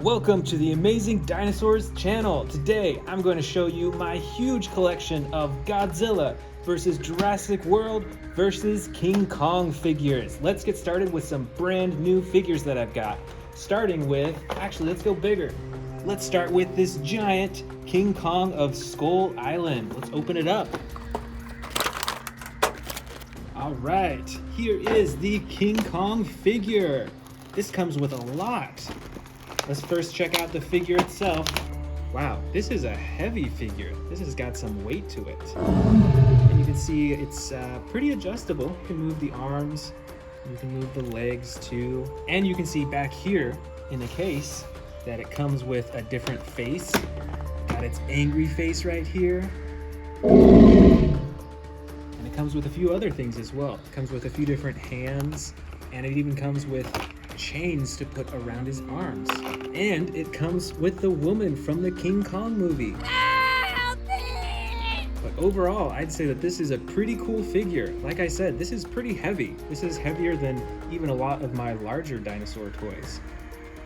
Welcome to the Amazing Dinosaurs channel. Today I'm going to show you my huge collection of Godzilla versus Jurassic World versus King Kong figures. Let's get started with some brand new figures that I've got. Starting with, actually let's go bigger. Let's start with this giant King Kong of Skull Island. Let's open it up. All right, here is the King Kong figure. This comes with a lot. Let's first check out the figure itself. Wow, this is a heavy figure. This has got some weight to it. And you can see it's pretty adjustable. You can move the arms, you can move the legs too. And you can see back here in the case that it comes with a different face. Got its angry face right here. And it comes with a few other things as well. It comes with a few different hands, and it even comes with chains to put around his arms. And it comes with the woman from the King Kong movie. Help me! But overall, I'd say that this is a pretty cool figure. Like I said, this is pretty heavy. This is heavier than even a lot of my larger dinosaur toys.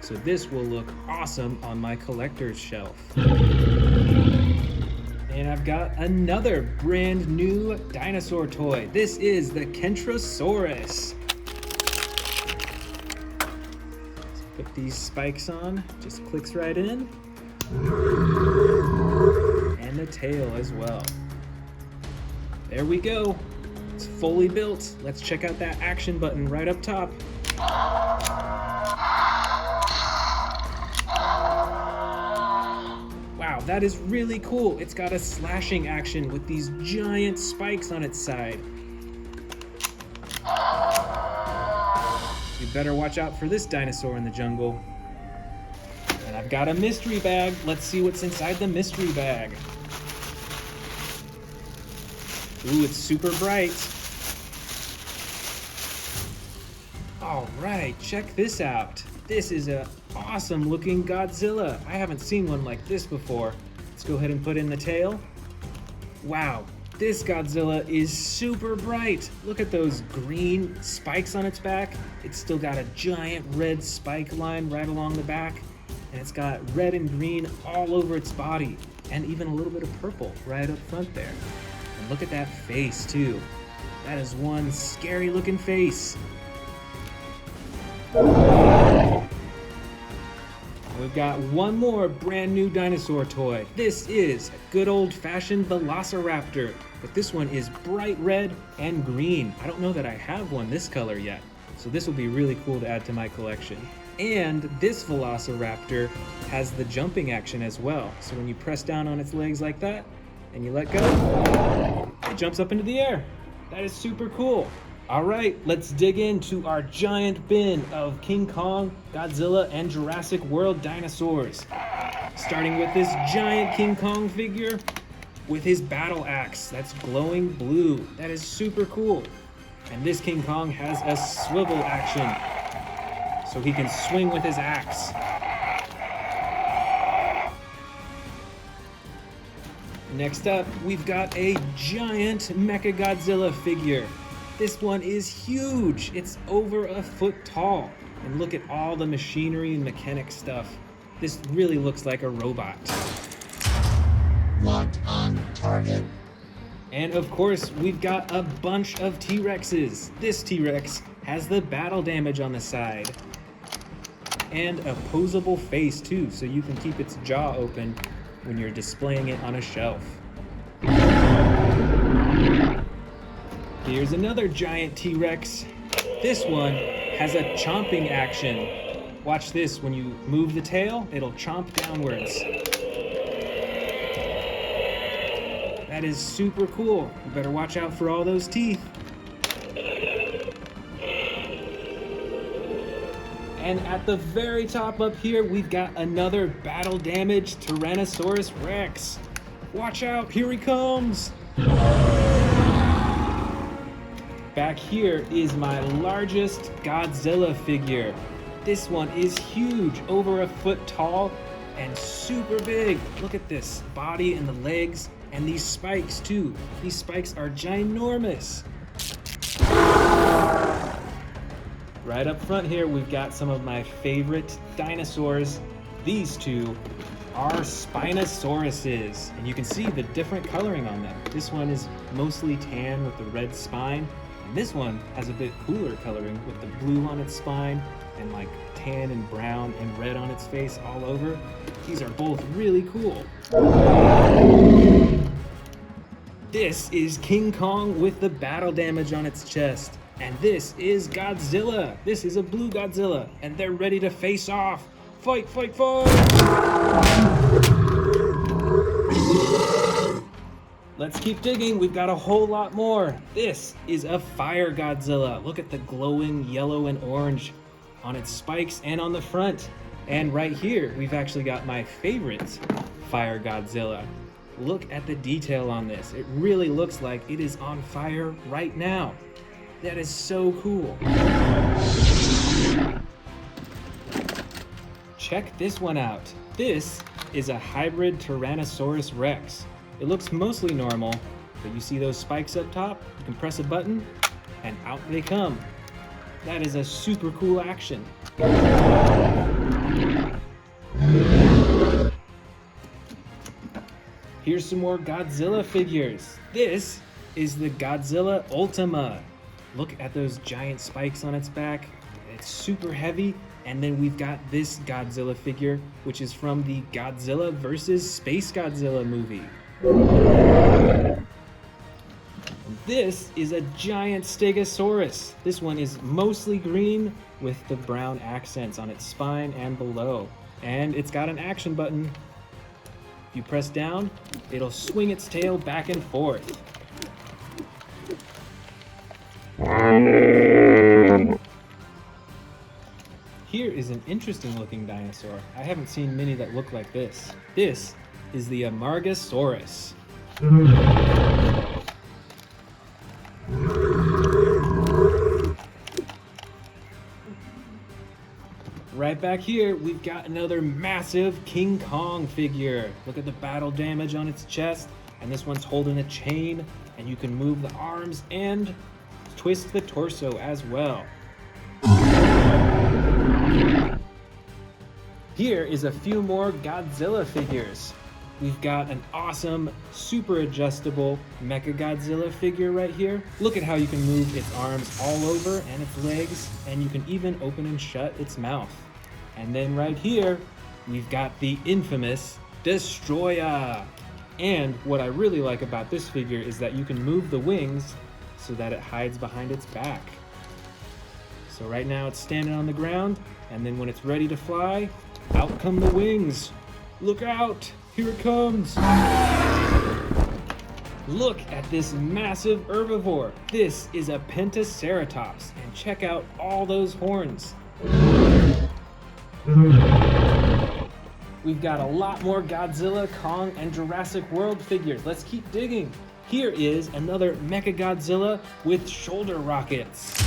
So this will look awesome on my collector's shelf. And I've got another brand new dinosaur toy. This is the Kentrosaurus. Put these spikes on, just clicks right in. And the tail as well. There we go. It's fully built. Let's check out that action button right up top. Wow, that is really cool. It's got a slashing action with these giant spikes on its side. You better watch out for this dinosaur in the jungle. And I've got a mystery bag. Let's see what's inside the mystery bag. Ooh, it's super bright. All right, check this out. This is an awesome looking Godzilla. I haven't seen one like this before. Let's go ahead and put in the tail. Wow. This Godzilla is super bright. Look at those green spikes on its back. It's still got a giant red spike line right along the back, and it's got red and green all over its body, and even a little bit of purple right up front there. And look at that face too. That is one scary looking face. We've got one more brand new dinosaur toy. This is a good old-fashioned Velociraptor, but this one is bright red and green. I don't know that I have one this color yet, so this will be really cool to add to my collection. And this Velociraptor has the jumping action as well. So when you press down on its legs like that, and you let go, it jumps up into the air. That is super cool. All right, let's dig into our giant bin of King Kong, Godzilla, and Jurassic World dinosaurs. Starting with this giant King Kong figure with his battle axe that's glowing blue. That is super cool. And this King Kong has a swivel action, so he can swing with his axe. Next up, we've got a giant Mechagodzilla figure. This one is huge. It's over a foot tall. And look at all the machinery and mechanic stuff. This really looks like a robot. Locked on target. And of course, we've got a bunch of T-Rexes. This T-Rex has the battle damage on the side. And a posable face too, so you can keep its jaw open when you're displaying it on a shelf. Here's another giant T-Rex. This one has a chomping action. Watch this, when you move the tail, it'll chomp downwards. That is super cool. You better watch out for all those teeth. And at the very top up here, we've got another battle damaged Tyrannosaurus Rex. Watch out, here he comes. Back here is my largest Godzilla figure. This one is huge, over a foot tall and super big. Look at this body and the legs and these spikes too. These spikes are ginormous. Right up front here, we've got some of my favorite dinosaurs. These two are Spinosauruses, and you can see the different coloring on them. This one is mostly tan with the red spine, and this one has a bit cooler coloring with the blue on its spine and like tan and brown and red on its face all over. These are both really cool. This is King Kong with the battle damage on its chest. And this is Godzilla. This is a blue Godzilla, and they're ready to face off. Fight, fight, fight! Let's keep digging, we've got a whole lot more. This is a fire Godzilla. Look at the glowing yellow and orange on its spikes and on the front. And right here, we've actually got my favorite fire Godzilla. Look at the detail on this. It really looks like it is on fire right now. That is so cool. Check this one out. This is a hybrid Tyrannosaurus Rex. It looks mostly normal, but you see those spikes up top? You can press a button and out they come. That is a super cool action. Here's some more Godzilla figures. This is the Godzilla Ultima. Look at those giant spikes on its back. It's super heavy. And then we've got this Godzilla figure, which is from the Godzilla vs. Space Godzilla movie. This is a giant Stegosaurus. This one is mostly green with the brown accents on its spine and below. And it's got an action button. If you press down, it'll swing its tail back and forth. Here is an interesting looking dinosaur. I haven't seen many that look like this. This is the Amargasaurus. Right back here, we've got another massive King Kong figure. Look at the battle damage on its chest, and this one's holding a chain, and you can move the arms and twist the torso as well. Here is a few more Godzilla figures. We've got an awesome, super adjustable Mechagodzilla figure right here. Look at how you can move its arms all over and its legs, and you can even open and shut its mouth. And then right here, we've got the infamous Destroyer. And what I really like about this figure is that you can move the wings so that it hides behind its back. So right now it's standing on the ground, and then when it's ready to fly, out come the wings. Look out, here it comes. Look at this massive herbivore. This is a Pentaceratops, and check out all those horns. We've got a lot more Godzilla, Kong, and Jurassic World figures. Let's keep digging. Here is another Mechagodzilla with shoulder rockets.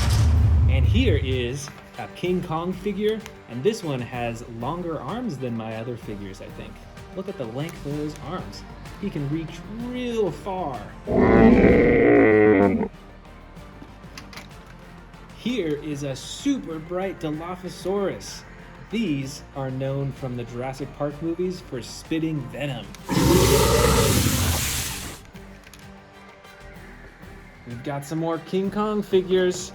And here is a King Kong figure, and this one has longer arms than my other figures, I think. Look at the length of those arms. He can reach real far. Here is a super bright Dilophosaurus. These are known from the Jurassic Park movies for spitting venom. We've got some more King Kong figures.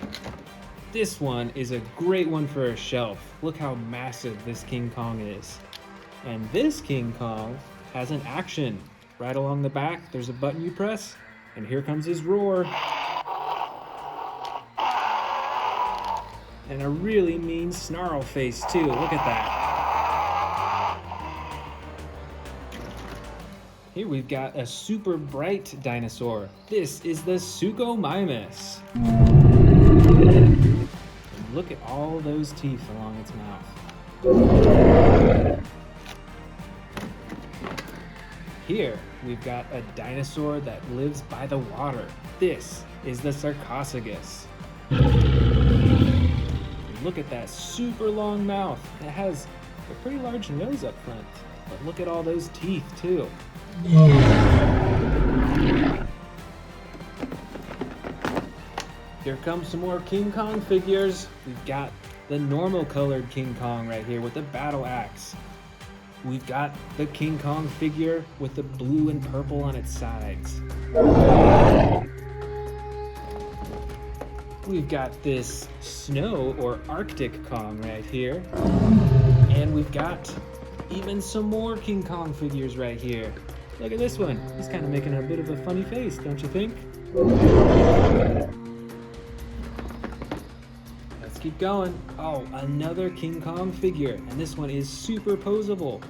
This one is a great one for a shelf. Look how massive this King Kong is. And this King Kong has an action. Right along the back, there's a button you press, and here comes his roar. And a really mean snarl face too, look at that. Here we've got a super bright dinosaur. This is the Pseudomymus. And look at all those teeth along its mouth. Here we've got a dinosaur that lives by the water. This is the Sarcophagus. Look at that super long mouth. It has a pretty large nose up front, but look at all those teeth too. Here comes some more King Kong figures. We've got the normal colored King Kong right here with the battle axe. we've got the King Kong figure with the blue and purple on its sides. We've got this snow or Arctic Kong right here. And we've got even some more King Kong figures right here. Look at this one. He's kind of making a bit of a funny face, don't you think? Let's keep going. Oh, another King Kong figure. And this one is super posable.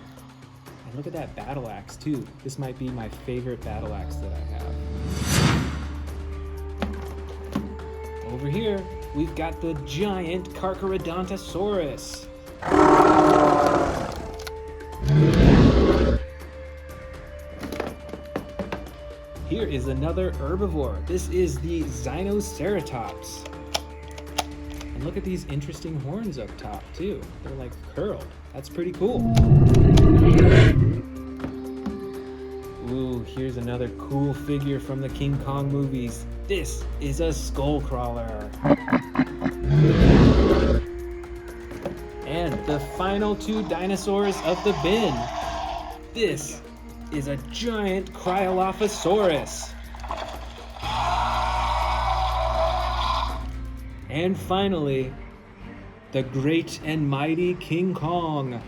And look at that battle axe too. This might be my favorite battle axe that I have. Over here, we've got the giant Carcharodontosaurus. Here is another herbivore. This is the Spinosaurus. And look at these interesting horns up top too. They're like curled. That's pretty cool. Ooh, here's another cool figure from the King Kong movies. This is a skull crawler. And the final two dinosaurs of the bin. This is a giant Cryolophosaurus. And finally, the great and mighty King Kong.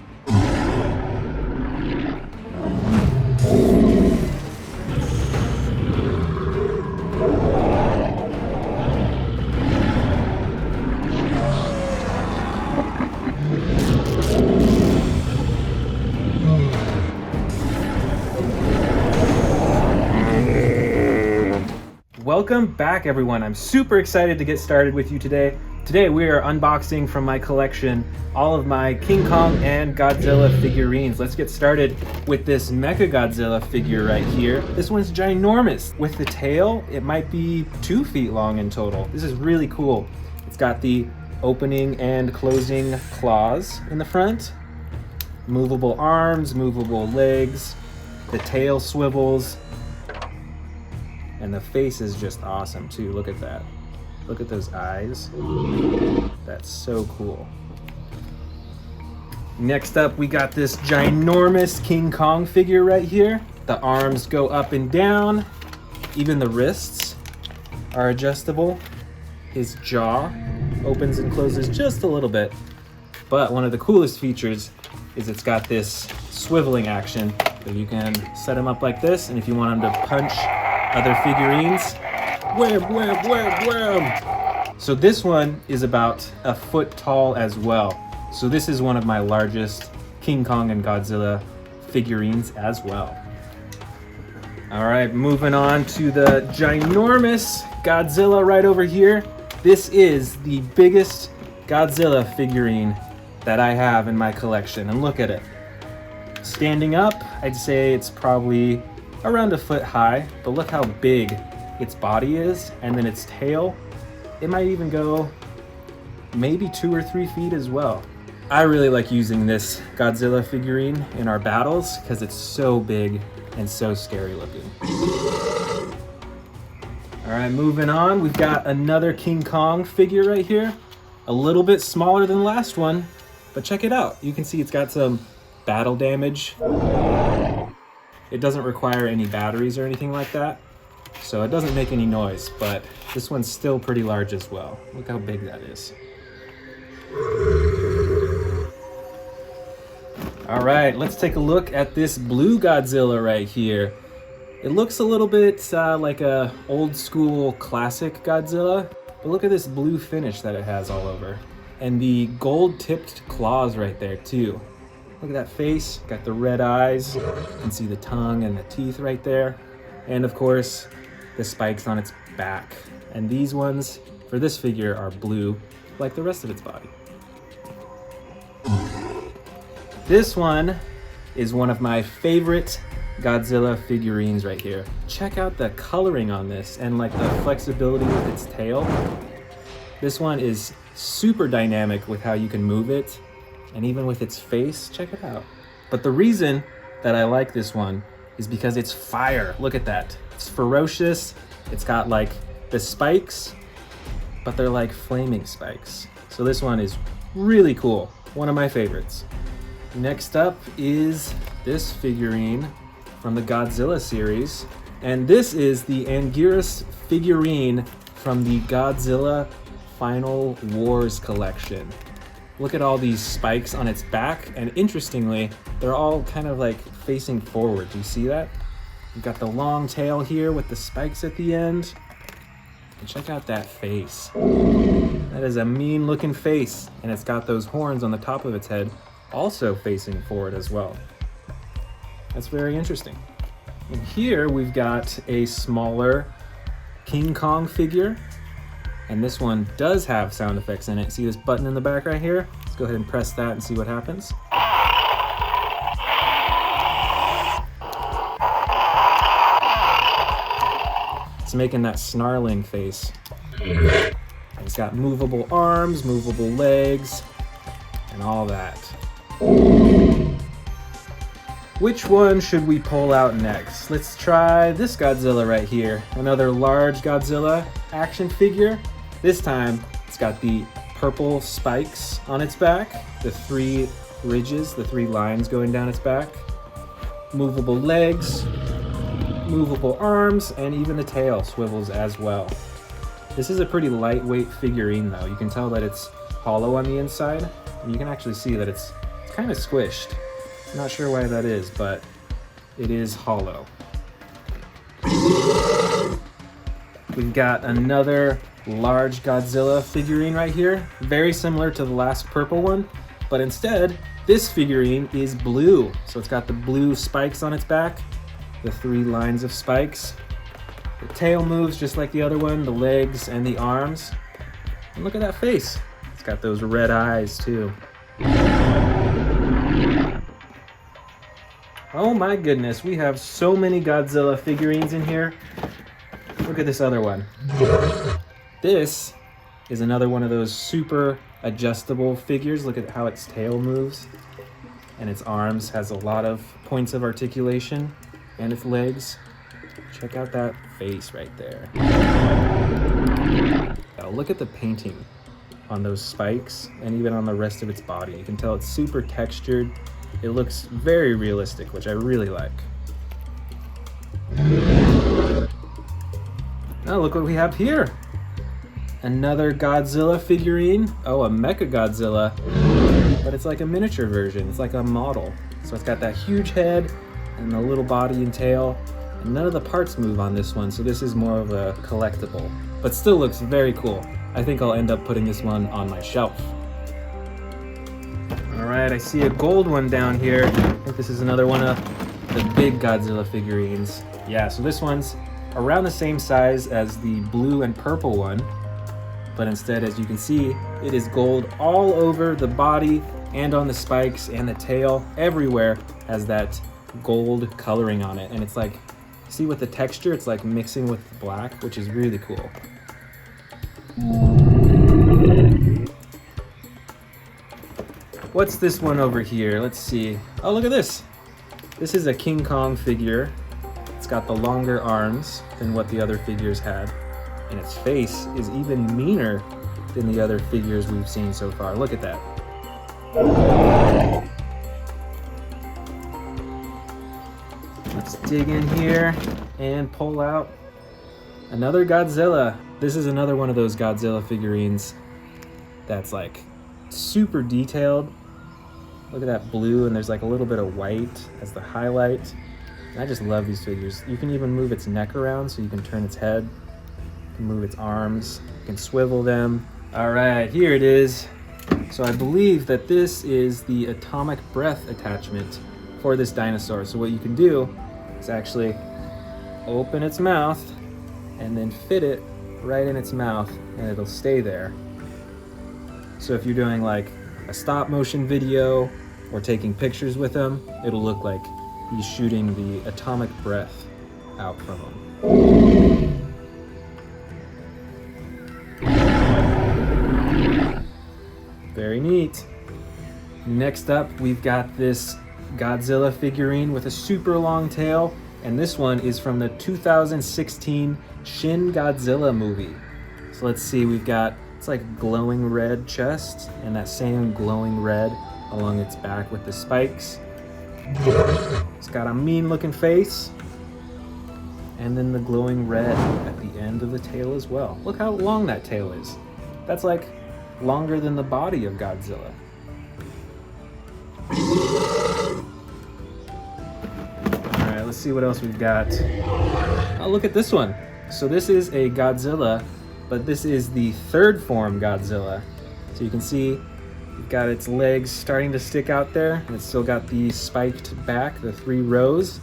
Welcome back, everyone. I'm super excited to get started with you today. Today we are unboxing from my collection all of my King Kong and Godzilla figurines. Let's get started with this Mecha Godzilla figure right here. This one's ginormous. With the tail, it might be 2 feet long in total. This is really cool. It's got the opening and closing claws in the front, movable arms, movable legs, the tail swivels, and the face is just awesome too. Look at that. Look at those eyes. That's so cool. Next up, we got this ginormous King Kong figure right here. The arms go up and down. Even the wrists are adjustable. His jaw opens and closes just a little bit. But one of the coolest features is it's got this swiveling action. So you can set him up like this, and if you want him to punch other figurines, wham, wham, wham, wham. So this one is about 1 foot tall as well. So this is one of my largest King Kong and Godzilla figurines as well. All right, moving on to the ginormous Godzilla right over here. This is the biggest Godzilla figurine that I have in my collection, and look at it. Standing up, I'd say it's probably around 1 foot high, but look how big its body is, and then its tail. It might even go maybe 2 or 3 feet as well. I really like using this Godzilla figurine in our battles because it's so big and so scary looking. All right, moving on, we've got another King Kong figure right here. A little bit smaller than the last one, but check it out. You can see it's got some battle damage. It doesn't require any batteries or anything like that, so it doesn't make any noise, but this one's still pretty large as well. Look how big that is. All right, let's take a look at this blue Godzilla right here. It looks a little bit like a old school classic Godzilla, but look at this blue finish that it has all over. And the gold tipped claws right there too. Look at that face, got the red eyes. You can see the tongue and the teeth right there. And of course, the spikes on its back. And these ones, for this figure, are blue, like the rest of its body. This one is one of my favorite Godzilla figurines right here. Check out the coloring on this and like the flexibility with its tail. This one is super dynamic with how you can move it. And even with its face, check it out. But the reason that I like this one is because it's fire. Look at that. It's ferocious. It's got like the spikes, but they're like flaming spikes. So this one is really cool. One of my favorites. Next up is this figurine from the Godzilla series. And this is the Anguirus Figurine from the Godzilla Final Wars collection. Look at all these spikes on its back, and interestingly, they're all kind of like facing forward. Do you see that? You've got the long tail here with the spikes at the end. And check out that face. That is a mean looking face, and it's got those horns on the top of its head also facing forward as well. That's very interesting. And here we've got a smaller King Kong figure, and this one does have sound effects in it. See this button in the back right here? Let's go ahead and press that and see what happens. It's making that snarling face. And it's got movable arms, movable legs, and all that. Which one should we pull out next? Let's try this Godzilla right here. Another large Godzilla action figure. This time, it's got the purple spikes on its back, the 3 ridges, the 3 lines going down its back, movable legs, movable arms, and even the tail swivels as well. This is a pretty lightweight figurine though. You can tell that it's hollow on the inside, and you can actually see that it's kind of squished. Not sure why that is, but it is hollow. We've got another large Godzilla figurine right here, very similar to the last purple one, but instead, this figurine is blue. So it's got the blue spikes on its back, the 3 lines of spikes. The tail moves just like the other one, the legs and the arms. And look at that face. It's got those red eyes too. Oh my goodness, we have so many Godzilla figurines in here. Look at this other one. This is another one of those super adjustable figures. Look at how its tail moves. And its arms has a lot of points of articulation. And its legs. Check out that face right there. Now look at the painting on those spikes and even on the rest of its body. You can tell it's super textured. It looks very realistic, which I really like. Now look what we have here. Another Godzilla figurine. Oh, a Mecha Godzilla. But it's like a miniature version. It's like a model. So it's got that huge head and the little body and tail. And none of the parts move on this one, so this is more of a collectible. But still looks very cool. I think I'll end up putting this one on my shelf. Alright, I see a gold one down here. I think this is another one of the big Godzilla figurines. Yeah, so this one's around the same size as the blue and purple one. But instead, as you can see, it is gold all over the body and on the spikes and the tail. Everywhere has that gold coloring on it. And it's like, see with the texture, it's like mixing with black, which is really cool. What's this one over here? Let's see. Oh, look at this. This is a King Kong figure. It's got the longer arms than what the other figures had. And its face is even meaner than the other figures we've seen so far. Look at that. Let's dig in here and pull out another Godzilla. This is another one of those Godzilla figurines that's like super detailed. Look at that blue, and there's like a little bit of white as the highlight. And I just love these figures. You can even move its neck around so you can turn its head. You can move its arms, you can swivel them. All right, here it is. So I believe that this is the atomic breath attachment for this dinosaur. So what you can do is actually open its mouth and then fit it right in its mouth, and it'll stay there. So if you're doing like a stop motion video or taking pictures with him, it'll look like he's shooting the atomic breath out from him. Very neat. Next up, we've got this Godzilla figurine with a super long tail, and this one is from the 2016 Shin Godzilla movie. So let's see, we've got, it's like glowing red chest and that same glowing red along its back with the spikes. It's got a mean looking face. And then the glowing red at the end of the tail as well. Look how long that tail is. That's like longer than the body of Godzilla. Alright, let's see what else we've got. Oh, look at this one. So this is a Godzilla, but this is the third form Godzilla. So you can see you've got its legs starting to stick out there, and it's still got the spiked back, the 3 rows,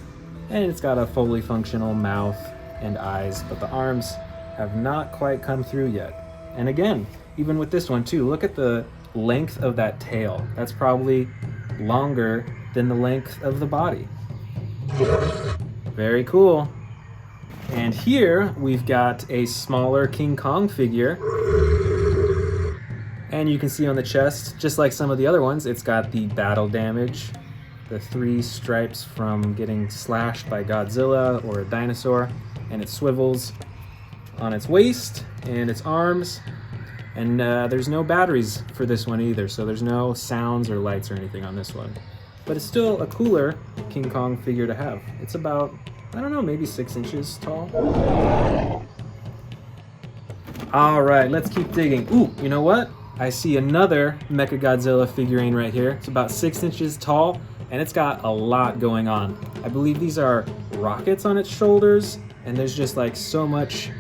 and it's got a fully functional mouth and eyes, but the arms have not quite come through yet. And again, even with this one too, look at the length of that tail. That's probably longer than the length of the body. Very cool. And here we've got a smaller King Kong figure. And you can see on the chest, just like some of the other ones, it's got the battle damage, the 3 stripes from getting slashed by Godzilla or a dinosaur, and it swivels on its waist and its arms. And there's no batteries for this one either, so there's no sounds or lights or anything on this one. But it's still a cooler King Kong figure to have. It's about, I don't know, maybe 6 inches tall. All right, let's keep digging. Ooh, you know what? I see another Mechagodzilla figurine right here. It's about 6 inches tall, and it's got a lot going on. I believe these are rockets on its shoulders, and there's just like so much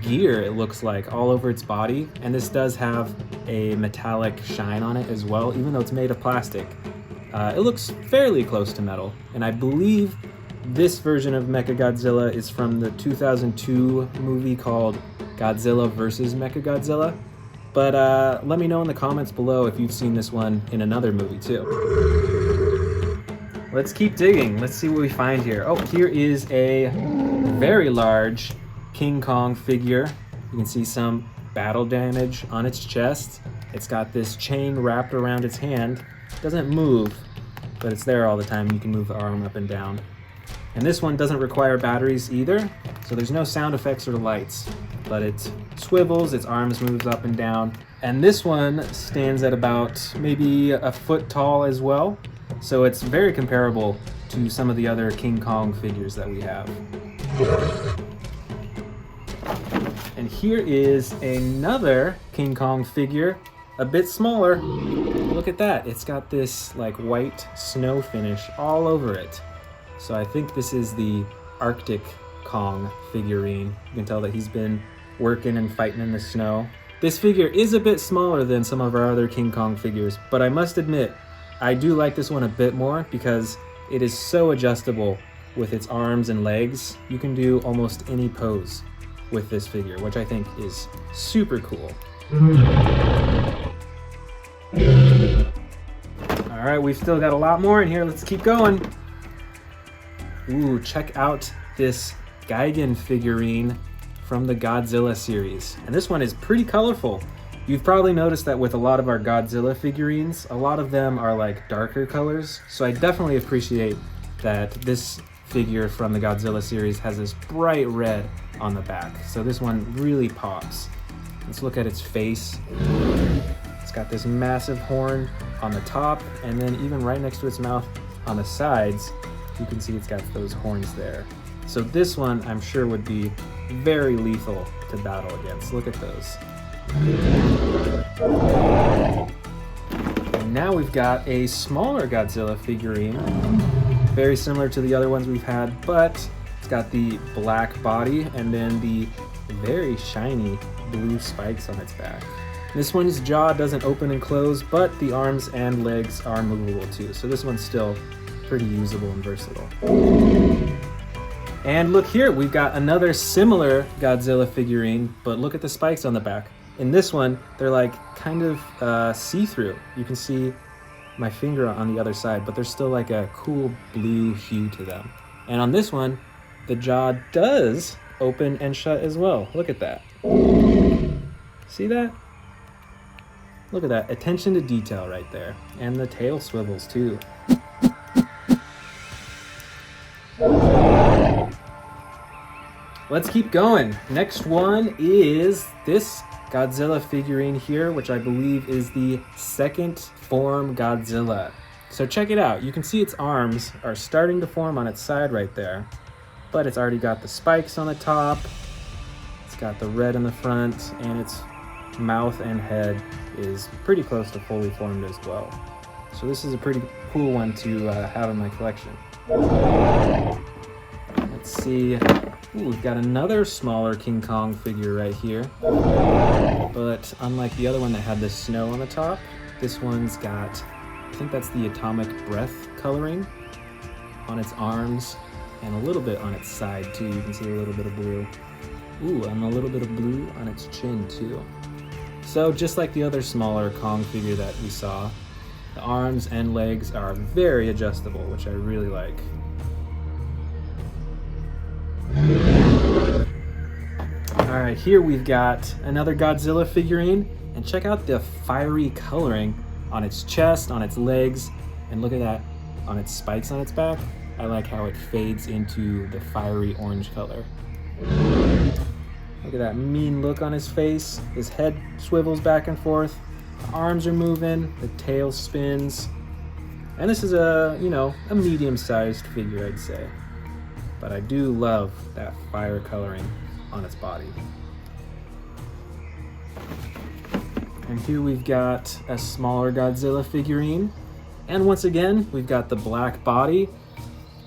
gear, it looks like, all over its body. And this does have a metallic shine on it as well, even though it's made of plastic. It looks fairly close to metal, and I believe this version of Mechagodzilla is from the 2002 movie called Godzilla vs. Mechagodzilla. But let me know in the comments below if you've seen this one in another movie too. Let's keep digging. Let's see what we find here. Oh, here is a very large King Kong figure. You can see some battle damage on its chest. It's got this chain wrapped around its hand. It doesn't move, but it's there all the time. You can move the arm up and down. And this one doesn't require batteries either, so there's no sound effects or lights, but it swivels, its arms moves up and down. And this one stands at about maybe a foot tall as well, so it's very comparable to some of the other King Kong figures that we have. And here is another King Kong figure, a bit smaller. Look at that, it's got this like white snow finish all over it. So I think this is the Arctic Kong figurine. You can tell that he's been working and fighting in the snow. This figure is a bit smaller than some of our other King Kong figures, but I must admit, I do like this one a bit more because it is so adjustable with its arms and legs. You can do almost any pose with this figure, which I think is super cool. All right, we've still got a lot more in here. Let's keep going. Ooh, check out this Gigan figurine from the Godzilla series. And this one is pretty colorful. You've probably noticed that with a lot of our Godzilla figurines, a lot of them are like darker colors. So I definitely appreciate that this figure from the Godzilla series has this bright red on the back. So this one really pops. Let's look at its face. It's got this massive horn on the top, and then even right next to its mouth on the sides, you can see it's got those horns there. So this one, I'm sure, would be very lethal to battle against. Look at those. And now we've got a smaller Godzilla figurine, very similar to the other ones we've had, but it's got the black body and then the very shiny blue spikes on its back. This one's jaw doesn't open and close, but the arms and legs are movable too. So this one's still pretty usable and versatile. And look here, we've got another similar Godzilla figurine, but look at the spikes on the back. In this one, they're like kind of see-through. You can see my finger on the other side, but there's still like a cool blue hue to them. And on this one, the jaw does open and shut as well. Look at that. See that? Look at that, attention to detail right there. And the tail swivels too. Let's keep going. Next one is this Godzilla figurine here, which I believe is the second form Godzilla. So check it out. You can see its arms are starting to form on its side right there, but it's already got the spikes on the top. It's got the red in the front, and its mouth and head is pretty close to fully formed as well. So this is a pretty cool one to have in my collection. Let's see. Ooh, we've got another smaller King Kong figure right here. But unlike the other one that had the snow on the top, this one's got, I think that's the atomic breath coloring on its arms and a little bit on its side too. You can see a little bit of blue. Ooh, and a little bit of blue on its chin too. So just like the other smaller Kong figure that we saw, the arms and legs are very adjustable, which I really like. All right, here we've got another Godzilla figurine, and check out the fiery coloring on its chest, on its legs, and look at that on its spikes on its back. I like how it fades into the fiery orange color. Look at that mean look on his face. His head swivels back and forth. The arms are moving, the tail spins. And this is a medium-sized figure, I'd say. But I do love that fire coloring on its body. And here we've got a smaller Godzilla figurine. And once again, we've got the black body,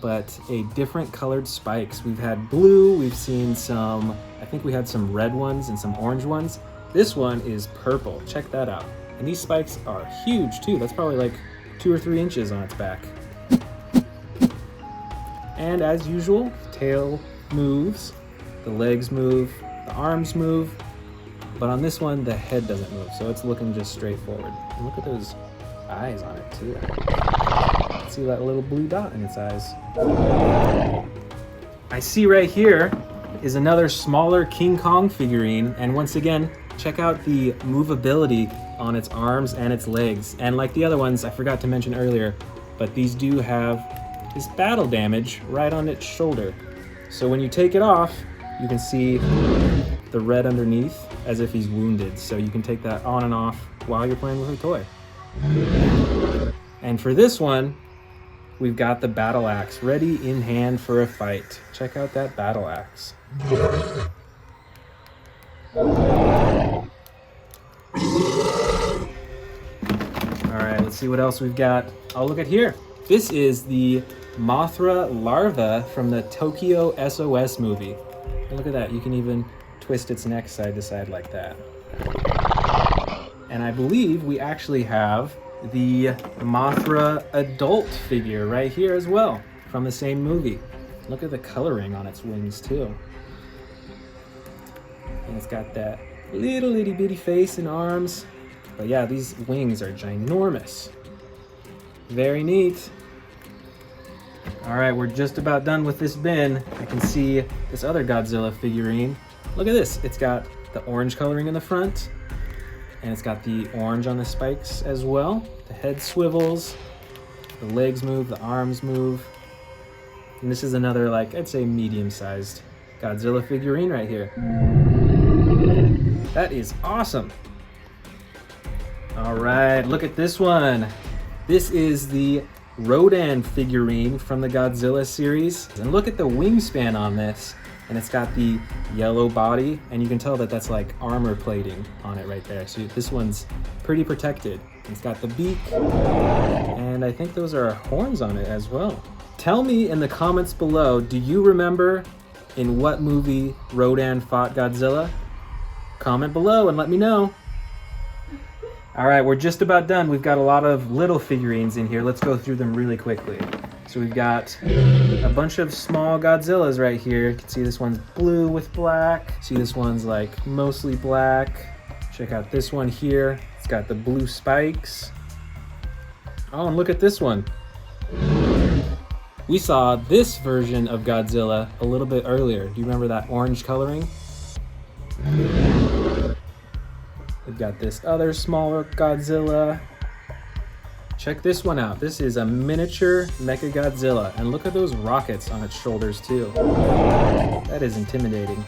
but a different colored spikes. We've had blue, we've seen some, I think we had some red ones and some orange ones. This one is purple, check that out. And these spikes are huge too. That's probably like 2 or 3 inches on its back. And as usual, tail moves, the legs move, the arms move, but on this one, the head doesn't move, so it's looking just straight forward. And look at those eyes on it too. See that little blue dot in its eyes. I see right here is another smaller King Kong figurine, and once again, check out the movability on its arms and its legs. And like the other ones, I forgot to mention earlier, but these do have this battle damage right on its shoulder. So when you take it off, you can see the red underneath as if he's wounded. So you can take that on and off while you're playing with a toy. And for this one, we've got the battle axe ready in hand for a fight. Check out that battle axe. All right, let's see what else we've got. Oh, look at here. This is the Mothra Larva from the Tokyo SOS movie. And look at that, you can even twist its neck side to side like that. And I believe we actually have the Mothra adult figure right here as well from the same movie. Look at the coloring on its wings too. And it's got that little itty bitty face and arms. But yeah, these wings are ginormous. Very neat. All right, we're just about done with this bin. I can see this other Godzilla figurine. Look at this. It's got the orange coloring in the front, and it's got the orange on the spikes as well. The head swivels, the legs move, the arms move. And this is another, like, I'd say medium-sized Godzilla figurine right here. That is awesome. All right, look at this one. This is the Rodan figurine from the Godzilla series. And look at the wingspan on this. And it's got the yellow body, and you can tell that that's like armor plating on it right there. So this one's pretty protected. It's got the beak, and I think those are horns on it as well. Tell me in the comments below, do you remember in what movie Rodan fought Godzilla? Comment below and let me know. All right, we're just about done. We've got a lot of little figurines in here. Let's go through them really quickly. So we've got a bunch of small Godzillas right here. You can see this one's blue with black. See this one's like mostly black. Check out this one here. It's got the blue spikes. Oh, and look at this one. We saw this version of Godzilla a little bit earlier. Do you remember that orange coloring? We've got this other smaller Godzilla. Check this one out. This is a miniature Mecha Godzilla, and look at those rockets on its shoulders too. That is intimidating.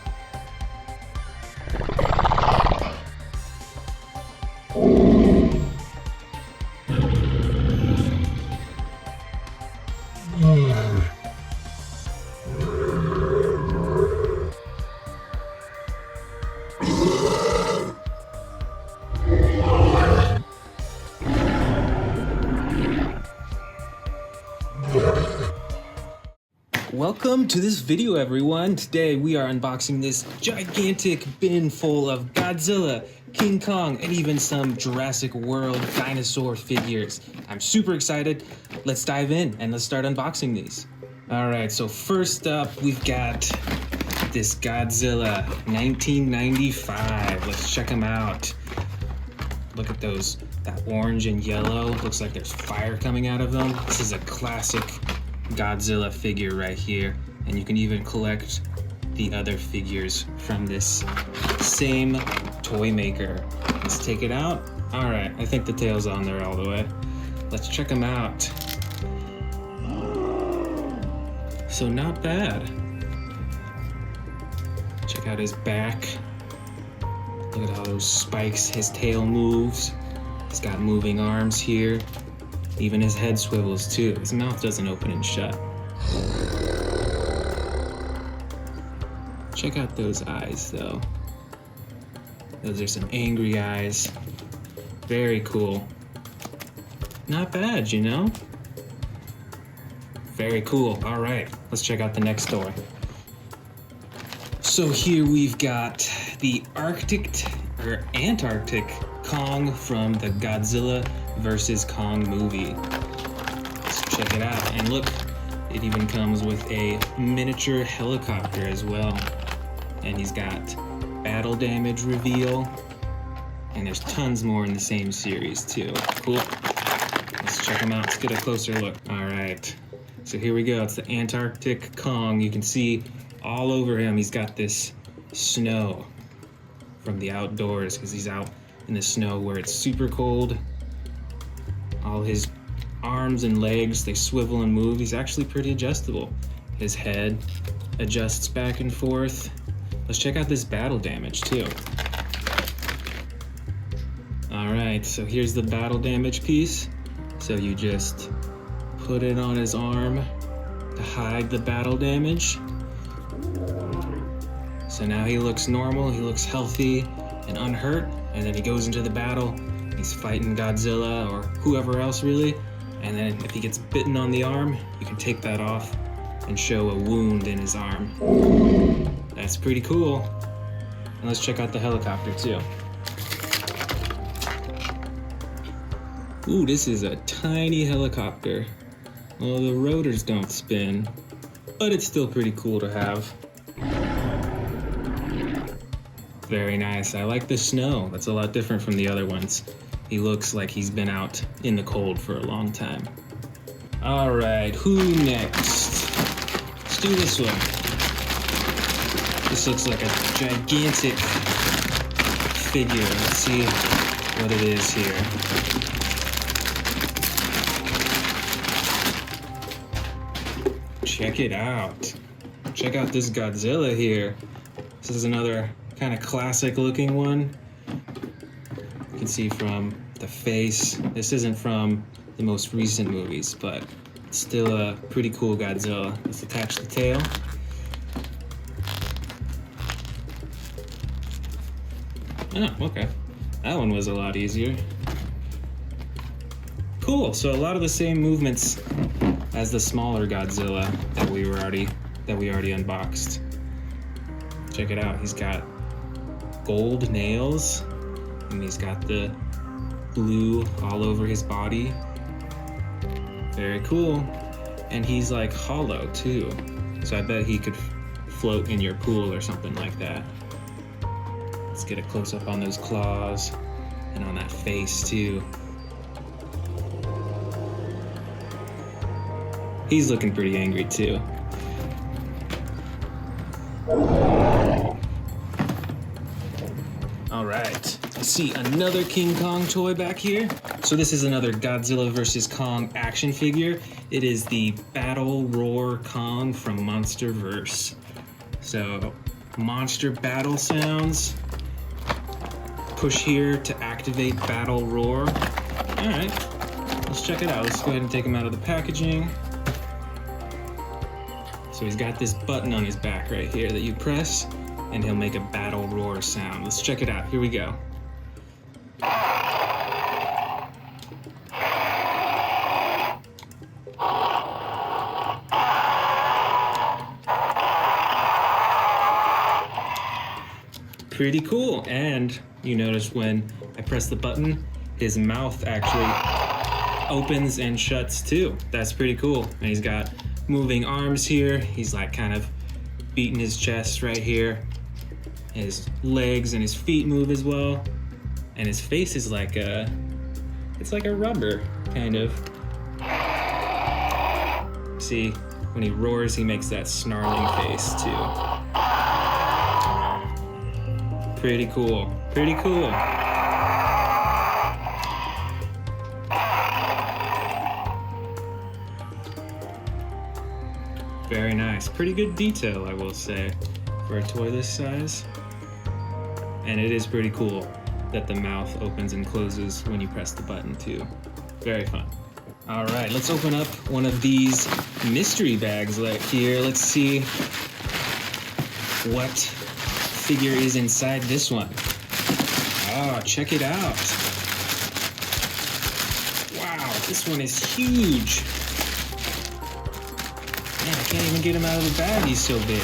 Welcome to this video, everyone. Today we are unboxing this gigantic bin full of Godzilla, King Kong, and even some Jurassic World dinosaur figures. I'm super excited. Let's dive in and let's start unboxing these. All right, so first up we've got this Godzilla 1995. Let's check them out. Look at those, that orange and yellow. Looks like there's fire coming out of them. This is a classic Godzilla figure right here, and you can even collect the other figures from this same toy maker. Let's take it out. All right, I think the tail's on there all the way. Let's check them out. So not bad. Check out his back. Look at all those spikes. His tail moves. He's got moving arms here. Even his head swivels too. His mouth doesn't open and shut. Check out those eyes though. Those are some angry eyes. Very cool. Not bad, you know? Very cool. All right, let's check out the next toy. So here we've got the Antarctic Kong from the Godzilla vs. Kong movie. Let's check it out. And look, it even comes with a miniature helicopter as well. And he's got battle damage reveal. And there's tons more in the same series too. Cool. Let's check them out. Let's get a closer look. All right. So here we go. It's the Antarctic Kong. You can see all over him he's got this snow from the outdoors because he's out in the snow where it's super cold. All his arms and legs, they swivel and move. He's actually pretty adjustable. His head adjusts back and forth. Let's check out this battle damage too. All right, so here's the battle damage piece. So you just put it on his arm to hide the battle damage. So now he looks normal, he looks healthy and unhurt, and then he goes into the battle. He's fighting Godzilla or whoever else really, and then if he gets bitten on the arm, you can take that off and show a wound in his arm. That's pretty cool. And let's check out the helicopter too. Ooh, this is a tiny helicopter. Well, the rotors don't spin, but it's still pretty cool to have. Very nice. I like the snow. That's a lot different from the other ones. He looks like he's been out in the cold for a long time. All right, who next? Let's do this one. This looks like a gigantic figure. Let's see what it is here. Check it out. Check out this Godzilla here. This is another kind of classic looking one. You can see from the face. This isn't from the most recent movies, but it's still a pretty cool Godzilla. Let's attach the tail. Oh, okay. That one was a lot easier. Cool, so a lot of the same movements as the smaller Godzilla that we already unboxed. Check it out. He's got gold nails, and he's got the blue all over his body. Very cool. And he's like hollow too, so I bet he could float in your pool or something like that. Let's get a close-up on those claws and on that face too. He's looking pretty angry too. All right, I see another King Kong toy back here. So this is another Godzilla vs. Kong action figure. It is the Battle Roar Kong from MonsterVerse. So monster battle sounds. Push here to activate Battle Roar. All right, let's check it out. Let's go ahead and take him out of the packaging. So he's got this button on his back right here that you press, and he'll make a battle roar sound. Let's check it out. Here we go. pretty cool. And you notice when I press the button, his mouth actually opens and shuts too. That's pretty cool. And he's got moving arms here. He's like kind of beating his chest right here. His legs and his feet move as well. And his face is like it's like a rubber, kind of. See, when he roars, he makes that snarling face too. Pretty cool, pretty cool. Very nice, pretty good detail, I will say, for a toy this size. And it is pretty cool that the mouth opens and closes when you press the button too. Very fun. All right, let's open up one of these mystery bags right here. Let's see what figure is inside this one. Oh, check it out. Wow, this one is huge. Man, I can't even get him out of the bag, he's so big.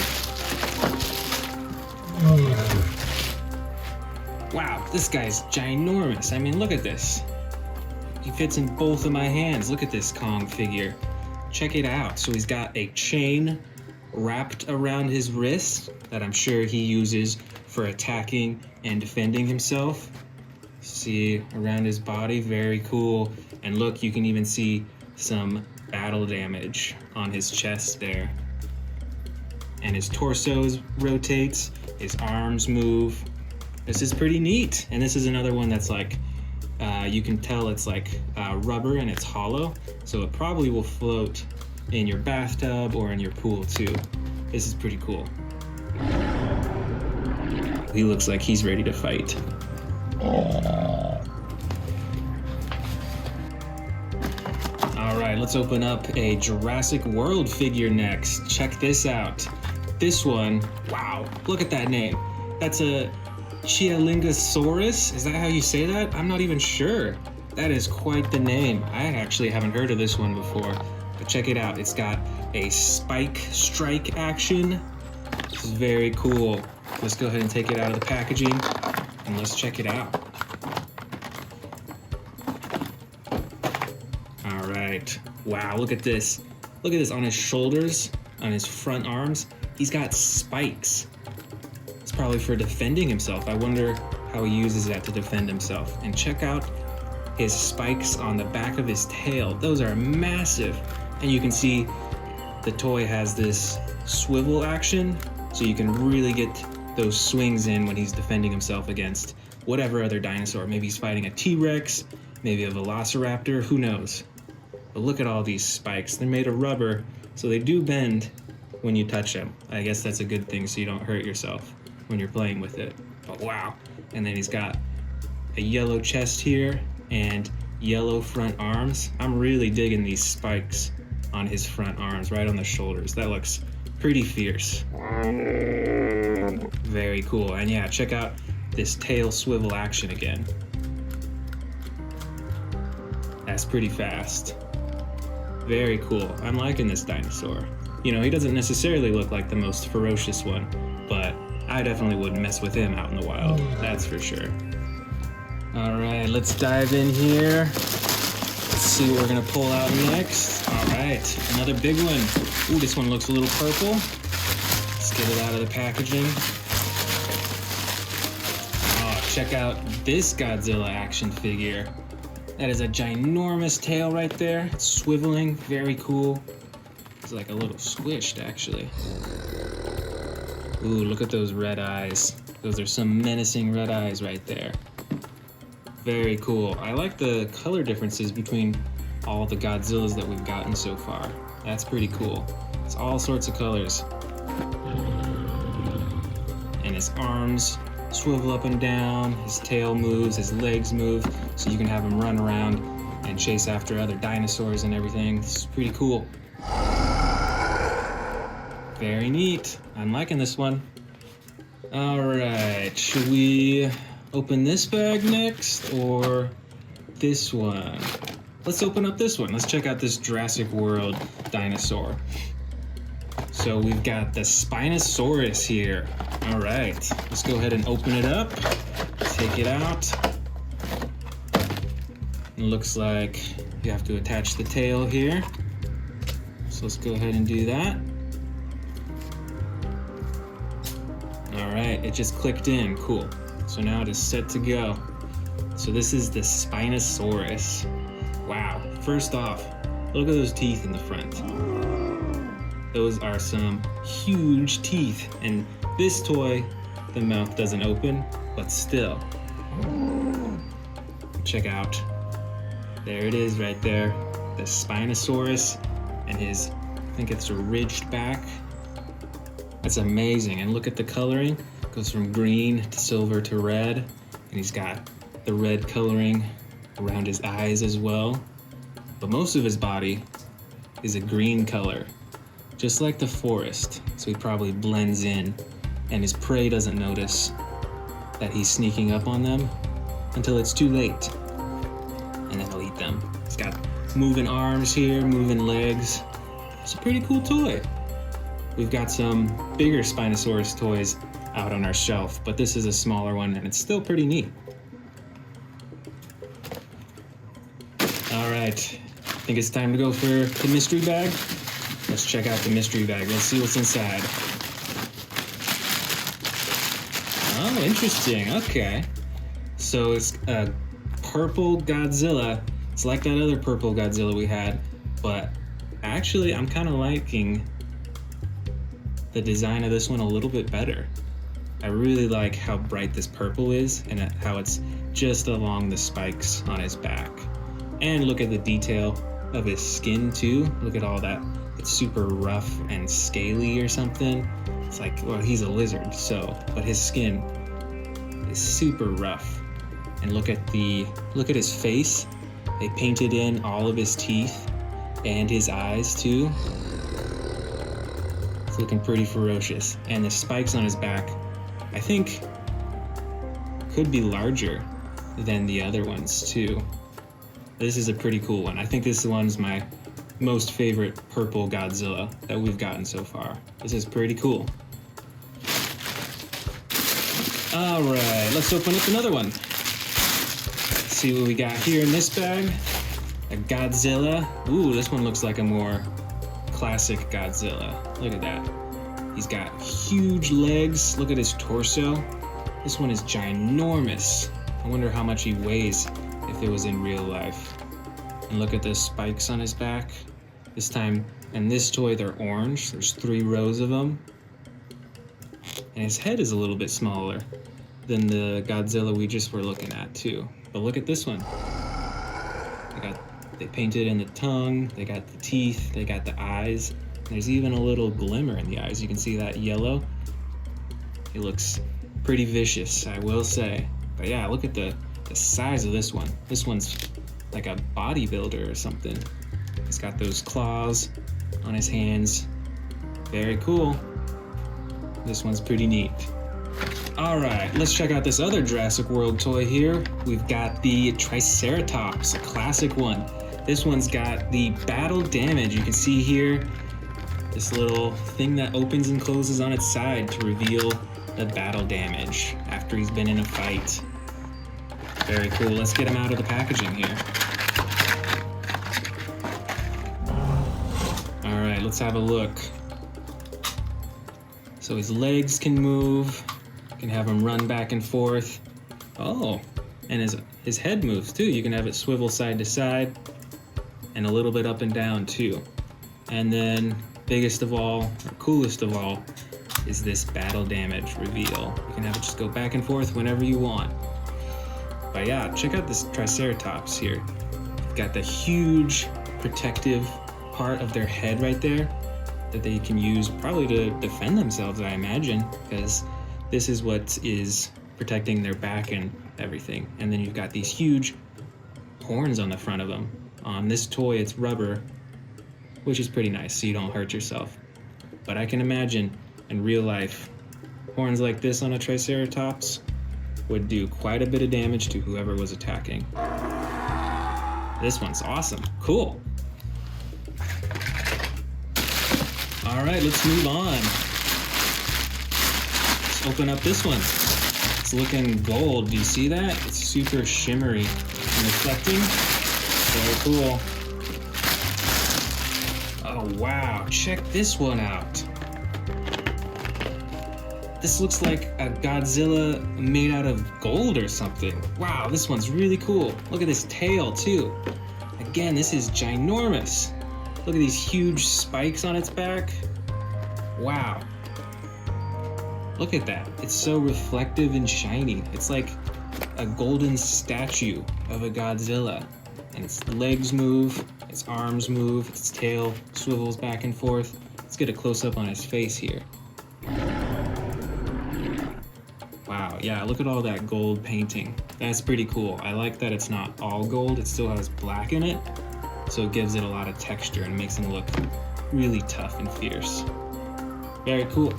Wow, this guy's ginormous. I mean, look at this. He fits in both of my hands. Look at this Kong figure. Check it out. So he's got a chain wrapped around his wrist that I'm sure he uses for attacking and defending himself. See around his body, very cool. And look, you can even see some battle damage on his chest there. And his torso rotates, his arms move. This is pretty neat. And this is another one that's like, you can tell it's like rubber and it's hollow, so it probably will float in your bathtub or in your pool too. This is pretty cool. He looks like he's ready to fight. All right, let's open up a Jurassic World figure next. Check this out. This one, wow, look at that name. That's a Chia Lingasaurus? Is that how you say that? I'm not even sure. That is quite the name. I actually haven't heard of this one before, but check it out. It's got a strike action. This is very cool. Let's go ahead and take it out of the packaging and let's check it out. All right. Wow, look at this. Look at this on his shoulders, on his front arms. He's got spikes. Probably for defending himself. I wonder how he uses that to defend himself. And check out his spikes on the back of his tail. Those are massive. And you can see the toy has this swivel action, so you can really get those swings in when he's defending himself against whatever other dinosaur. Maybe he's fighting a T-Rex, maybe a Velociraptor, who knows. But look at all these spikes. They're made of rubber, so they do bend when you touch them. I guess that's a good thing so you don't hurt yourself when you're playing with it. But wow. And then he's got a yellow chest here and yellow front arms. I'm really digging these spikes on his front arms, right on the shoulders. That looks pretty fierce. Very cool. And yeah, check out this tail swivel action again. That's pretty fast. Very cool. I'm liking this dinosaur. You know, he doesn't necessarily look like the most ferocious one, but I definitely wouldn't mess with him out in the wild, that's for sure. All right, let's dive in here. Let's see what we're gonna pull out next. All right, another big one. Ooh, this one looks a little purple. Let's get it out of the packaging. Oh, check out this Godzilla action figure. That is a ginormous tail right there. It's swiveling, very cool. It's like a little squished, actually. Ooh, look at those red eyes. Those are some menacing red eyes right there. Very cool. I like the color differences between all the Godzillas that we've gotten so far. That's pretty cool. It's all sorts of colors. And his arms swivel up and down, his tail moves, his legs move, so you can have him run around and chase after other dinosaurs and everything. This is pretty cool. Very neat. I'm liking this one. All right, should we open this bag next or this one? Let's open up this one. Let's check out this Jurassic World dinosaur. So So we've got the Spinosaurus here. All right, let's go ahead and open it up. Take it out. It looks like you have to attach the tail here. So let's go ahead and do that. All right, it just clicked in, cool. So now it is set to go. So this is the Spinosaurus. Wow, first off, look at those teeth in the front. Those are some huge teeth. And this toy, the mouth doesn't open, but still. Check out, there it is right there. The Spinosaurus and his, I think it's a ridged back. That's amazing. And look at the coloring. It goes from green to silver to red. And he's got the red coloring around his eyes as well. But most of his body is a green color, just like the forest. So he probably blends in and his prey doesn't notice that he's sneaking up on them until it's too late. And then he'll eat them. He's got moving arms here, moving legs. It's a pretty cool toy. We've got some bigger Spinosaurus toys out on our shelf, but this is a smaller one and it's still pretty neat. All right, I think it's time to go for the mystery bag. Let's check out the mystery bag. Let's see what's inside. Oh, interesting, okay. So it's a purple Godzilla. It's like that other purple Godzilla we had, but actually I'm kind of liking the design of this one a little bit better. I really like how bright this purple is and how it's just along the spikes on his back. And look at the detail of his skin too. Look at all that. It's super rough and scaly or something. It's like, well, he's a lizard, so, but his skin is super rough. And look at his face. They painted in all of his teeth and his eyes too. It's looking pretty ferocious. And the spikes on his back, I think, could be larger than the other ones too. This is a pretty cool one. I think this one's my most favorite purple Godzilla that we've gotten so far. This is pretty cool. All right, let's open up another one. Let's see what we got here in this bag. A Godzilla. Ooh, this one looks like a more classic Godzilla. Look at that. He's got huge legs. Look at his torso. This one is ginormous. I wonder how much he weighs if it was in real life. And look at the spikes on his back. This time, and this toy, they're orange. There's 3 rows of them. And his head is a little bit smaller than the Godzilla we just were looking at too. But look at this one. They painted in the tongue, they got the teeth, they got the eyes. There's even a little glimmer in the eyes. You can see that yellow. He looks pretty vicious, I will say. But yeah, look at the size of this one. This one's like a bodybuilder or something. He's got those claws on his hands. Very cool. This one's pretty neat. All right, let's check out this other Jurassic World toy here. We've got the Triceratops, a classic one. This one's got the battle damage. You can see here this little thing that opens and closes on its side to reveal the battle damage after he's been in a fight. Very cool. Let's get him out of the packaging here. All right, let's have a look. So his legs can move. You can have him run back and forth. Oh, and his head moves too. You can have it swivel side to side and a little bit up and down too. And then biggest of all, or coolest of all, is this battle damage reveal. You can have it just go back and forth whenever you want. But yeah, check out this Triceratops here. Got the huge protective part of their head right there that they can use probably to defend themselves, I imagine, because this is what is protecting their back and everything. And then you've got these huge horns on the front of them. On this toy, it's rubber, which is pretty nice, so you don't hurt yourself. But I can imagine in real life, horns like this on a Triceratops would do quite a bit of damage to whoever was attacking. This one's awesome. Cool. All right, let's move on. Let's open up this one. It's looking gold. Do you see that? It's super shimmery and reflecting. Very cool. Oh, wow. Check this one out. This looks like a Godzilla made out of gold or something. Wow, this one's really cool. Look at this tail, too. Again, this is ginormous. Look at these huge spikes on its back. Wow. Look at that. It's so reflective and shiny. It's like a golden statue of a Godzilla. And its legs move, its arms move, its tail swivels back and forth. Let's get a close-up on his face here. Wow, yeah, look at all that gold painting. That's pretty cool. I like that it's not all gold. It still has black in it. So it gives it a lot of texture and makes him look really tough and fierce. Very cool.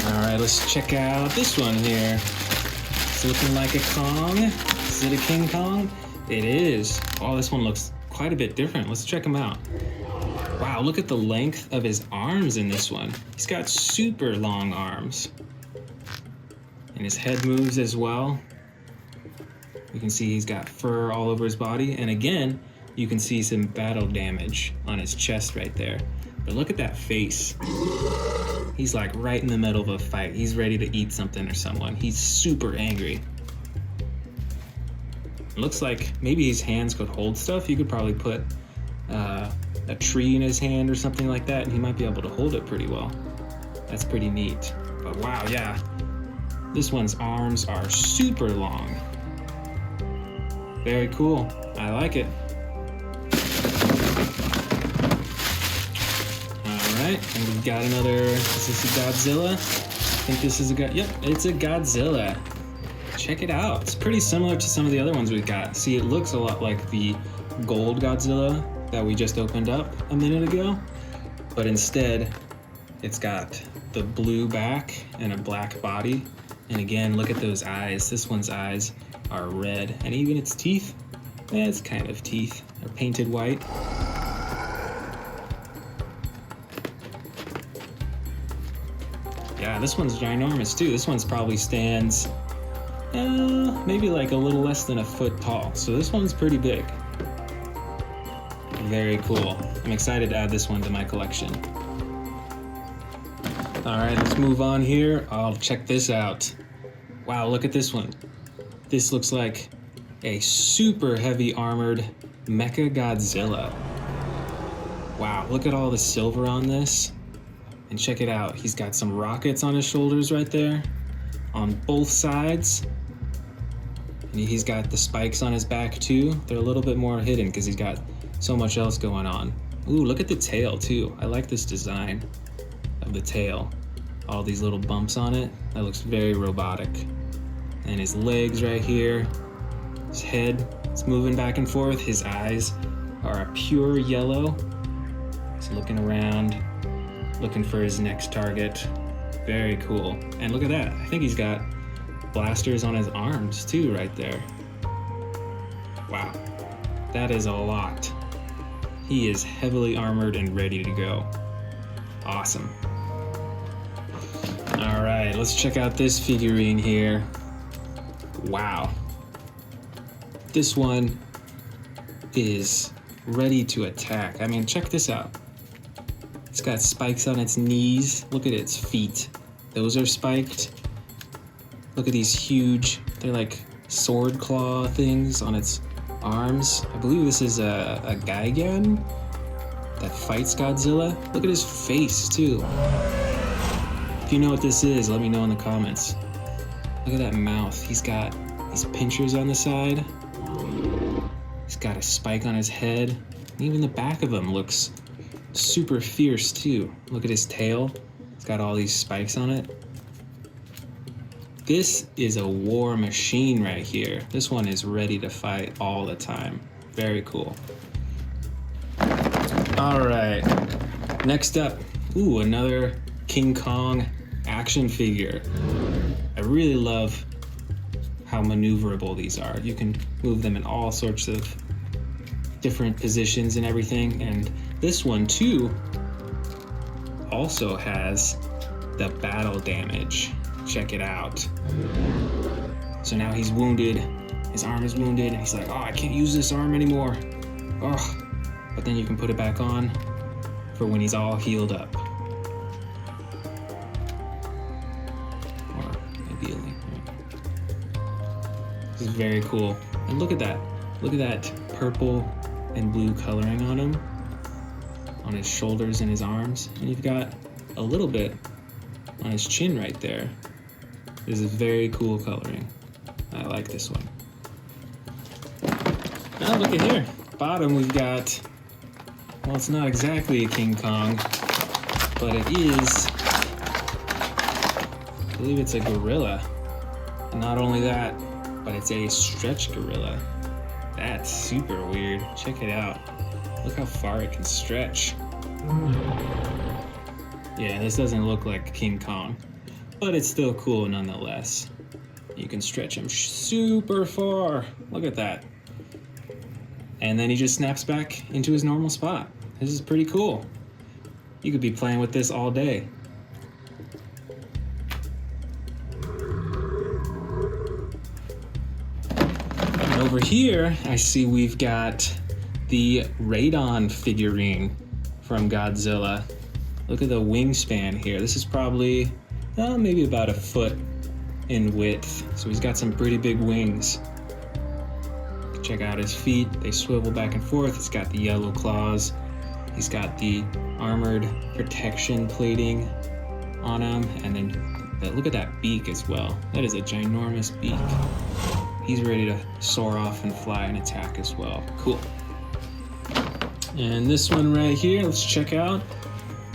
All right, let's check out this one here. It's looking like a Kong. Is it a King Kong? It is. Oh, this one looks quite a bit different. Let's check him out. Wow, look at the length of his arms in this one. He's got super long arms. And his head moves as well. You can see he's got fur all over his body. And again, you can see some battle damage on his chest right there. But look at that face. He's like right in the middle of a fight. He's ready to eat something or someone. He's super angry. It looks like maybe his hands could hold stuff. You could probably put a tree in his hand or something like that, and he might be able to hold it pretty well. That's pretty neat. But wow, yeah. This one's arms are super long. Very cool. I like it. Alright, and we've got another, is this a Godzilla? I think this is a yep, it's a Godzilla. Check it out. It's pretty similar to some of the other ones we've got. See, it looks a lot like the gold Godzilla that we just opened up a minute ago, but instead it's got the blue back and a black body. And again, look at those eyes. This one's eyes are red, and even its teeth, it's kind of teeth, are painted white. Yeah, this one's ginormous too. This one's probably stands maybe like a little less than a foot tall. So this one's pretty big. Very cool. I'm excited to add this one to my collection. All right, let's move on here. Oh, check this out. Wow, look at this one. This looks like a super heavy armored Mecha Godzilla. Wow, look at all the silver on this. And check it out. He's got some rockets on his shoulders right there on both sides. And he's got the spikes on his back too. They're a little bit more hidden because he's got so much else going on. Ooh, look at the tail too. I like this design of the tail. All these little bumps on it. That looks very robotic. And his legs right here. His head is moving back and forth. His eyes are a pure yellow. He's looking around, looking for his next target. Very cool. And look at that. I think he's got blasters on his arms too right there. Wow. That is a lot. He is heavily armored and ready to go. Awesome. All right, let's check out this figurine here. Wow. This one is ready to attack. I mean, check this out. It's got spikes on its knees. Look at its feet. Those are spiked. Look at these huge, they're like sword claw things on its arms. I believe this is a Gigan that fights Godzilla. Look at his face too. If you know what this is, let me know in the comments. Look at that mouth. He's got these pinchers on the side. He's got a spike on his head. And even the back of him looks super fierce too. Look at his tail. It's got all these spikes on it. This is a war machine right here. This one is ready to fight all the time. Very cool. All right, next up, ooh, another King Kong action figure. I really love how maneuverable these are. You can move them in all sorts of different positions and everything. And this one too also has the battle damage. Check it out. So now he's wounded, his arm is wounded, and he's like, oh, I can't use this arm anymore. Oh, but then you can put it back on for when he's all healed up. Or maybe a link. This is very cool. And look at that. Look at that purple and blue coloring on him, on his shoulders and his arms. And you've got a little bit on his chin right there. This is very cool coloring. I like this one. Now look at here. Bottom we've got, well, it's not exactly a King Kong, but it is, I believe it's a gorilla. And not only that, but it's a stretch gorilla. That's super weird. Check it out. Look how far it can stretch. Yeah, this doesn't look like King Kong, but it's still cool nonetheless. You can stretch him super far. Look at that. And then he just snaps back into his normal spot. This is pretty cool. You could be playing with this all day. And over here, I see we've got the Radon figurine from Godzilla. Look at the wingspan here. This is probably maybe about a foot in width. So he's got some pretty big wings. Check out his feet. They swivel back and forth. He's got the yellow claws. He's got the armored protection plating on him. And then look at that beak as well. That is a ginormous beak. He's ready to soar off and fly and attack as well. Cool. And this one right here, let's check out.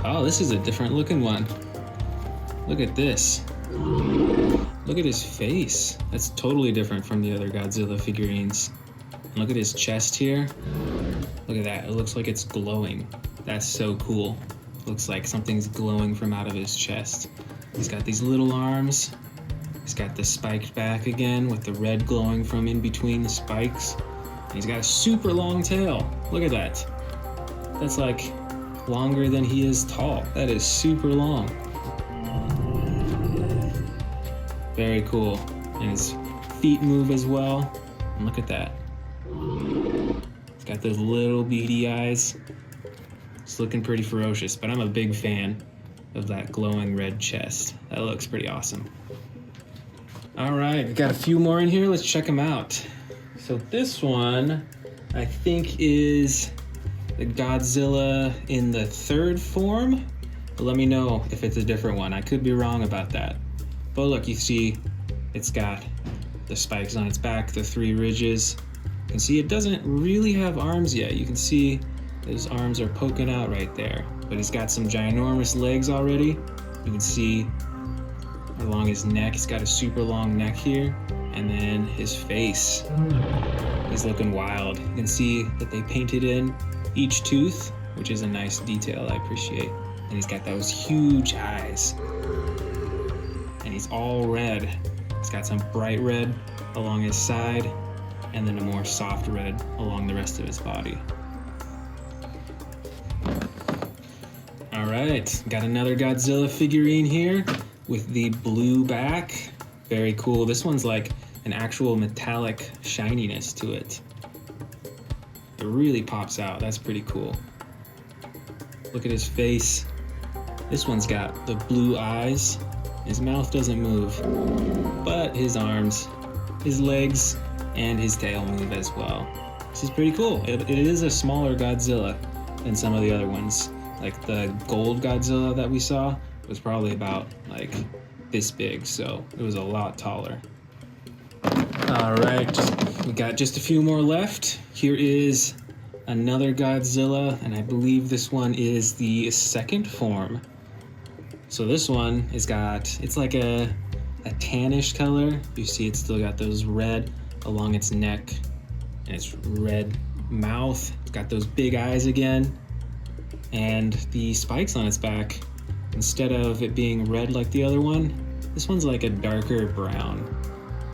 Oh, this is a different looking one. Look at this. Look at his face. That's totally different from the other Godzilla figurines. And look at his chest here. Look at that. It looks like it's glowing. That's so cool. Looks like something's glowing from out of his chest. He's got these little arms. He's got the spiked back again with the red glowing from in between the spikes. And he's got a super long tail. Look at that. That's like longer than he is tall. That is super long. Very cool. And his feet move as well. And look at that. He's got those little beady eyes. It's looking pretty ferocious, but I'm a big fan of that glowing red chest. That looks pretty awesome. All right, we got a few more in here. Let's check them out. So this one, I think, is the Godzilla in the third form. But let me know if it's a different one. I could be wrong about that. But look, you see it's got the spikes on its back, the three ridges. You can see it doesn't really have arms yet. You can see those arms are poking out right there. But he's got some ginormous legs already. You can see along his neck, he's got a super long neck here. And then his face, he's looking wild. You can see that they painted in each tooth, which is a nice detail I appreciate. And he's got those huge eyes. And he's all red. He's got some bright red along his side, and then a more soft red along the rest of his body. All right, got another Godzilla figurine here with the blue back. Very cool. This one's like an actual metallic shininess to it. It really pops out. That's pretty cool. Look at his face. This one's got the blue eyes. His mouth doesn't move, but his arms, his legs, and his tail move as well. This is pretty cool. It is a smaller Godzilla than some of the other ones. Like the gold Godzilla that we saw was probably about like this big, so it was a lot taller. All right, we got just a few more left. Here is another Godzilla, and I believe this one is the second form. So this one it's like a tannish color. You see it's still got those red along its neck and its red mouth. It's got those big eyes again. And the spikes on its back, instead of it being red like the other one, this one's like a darker brown.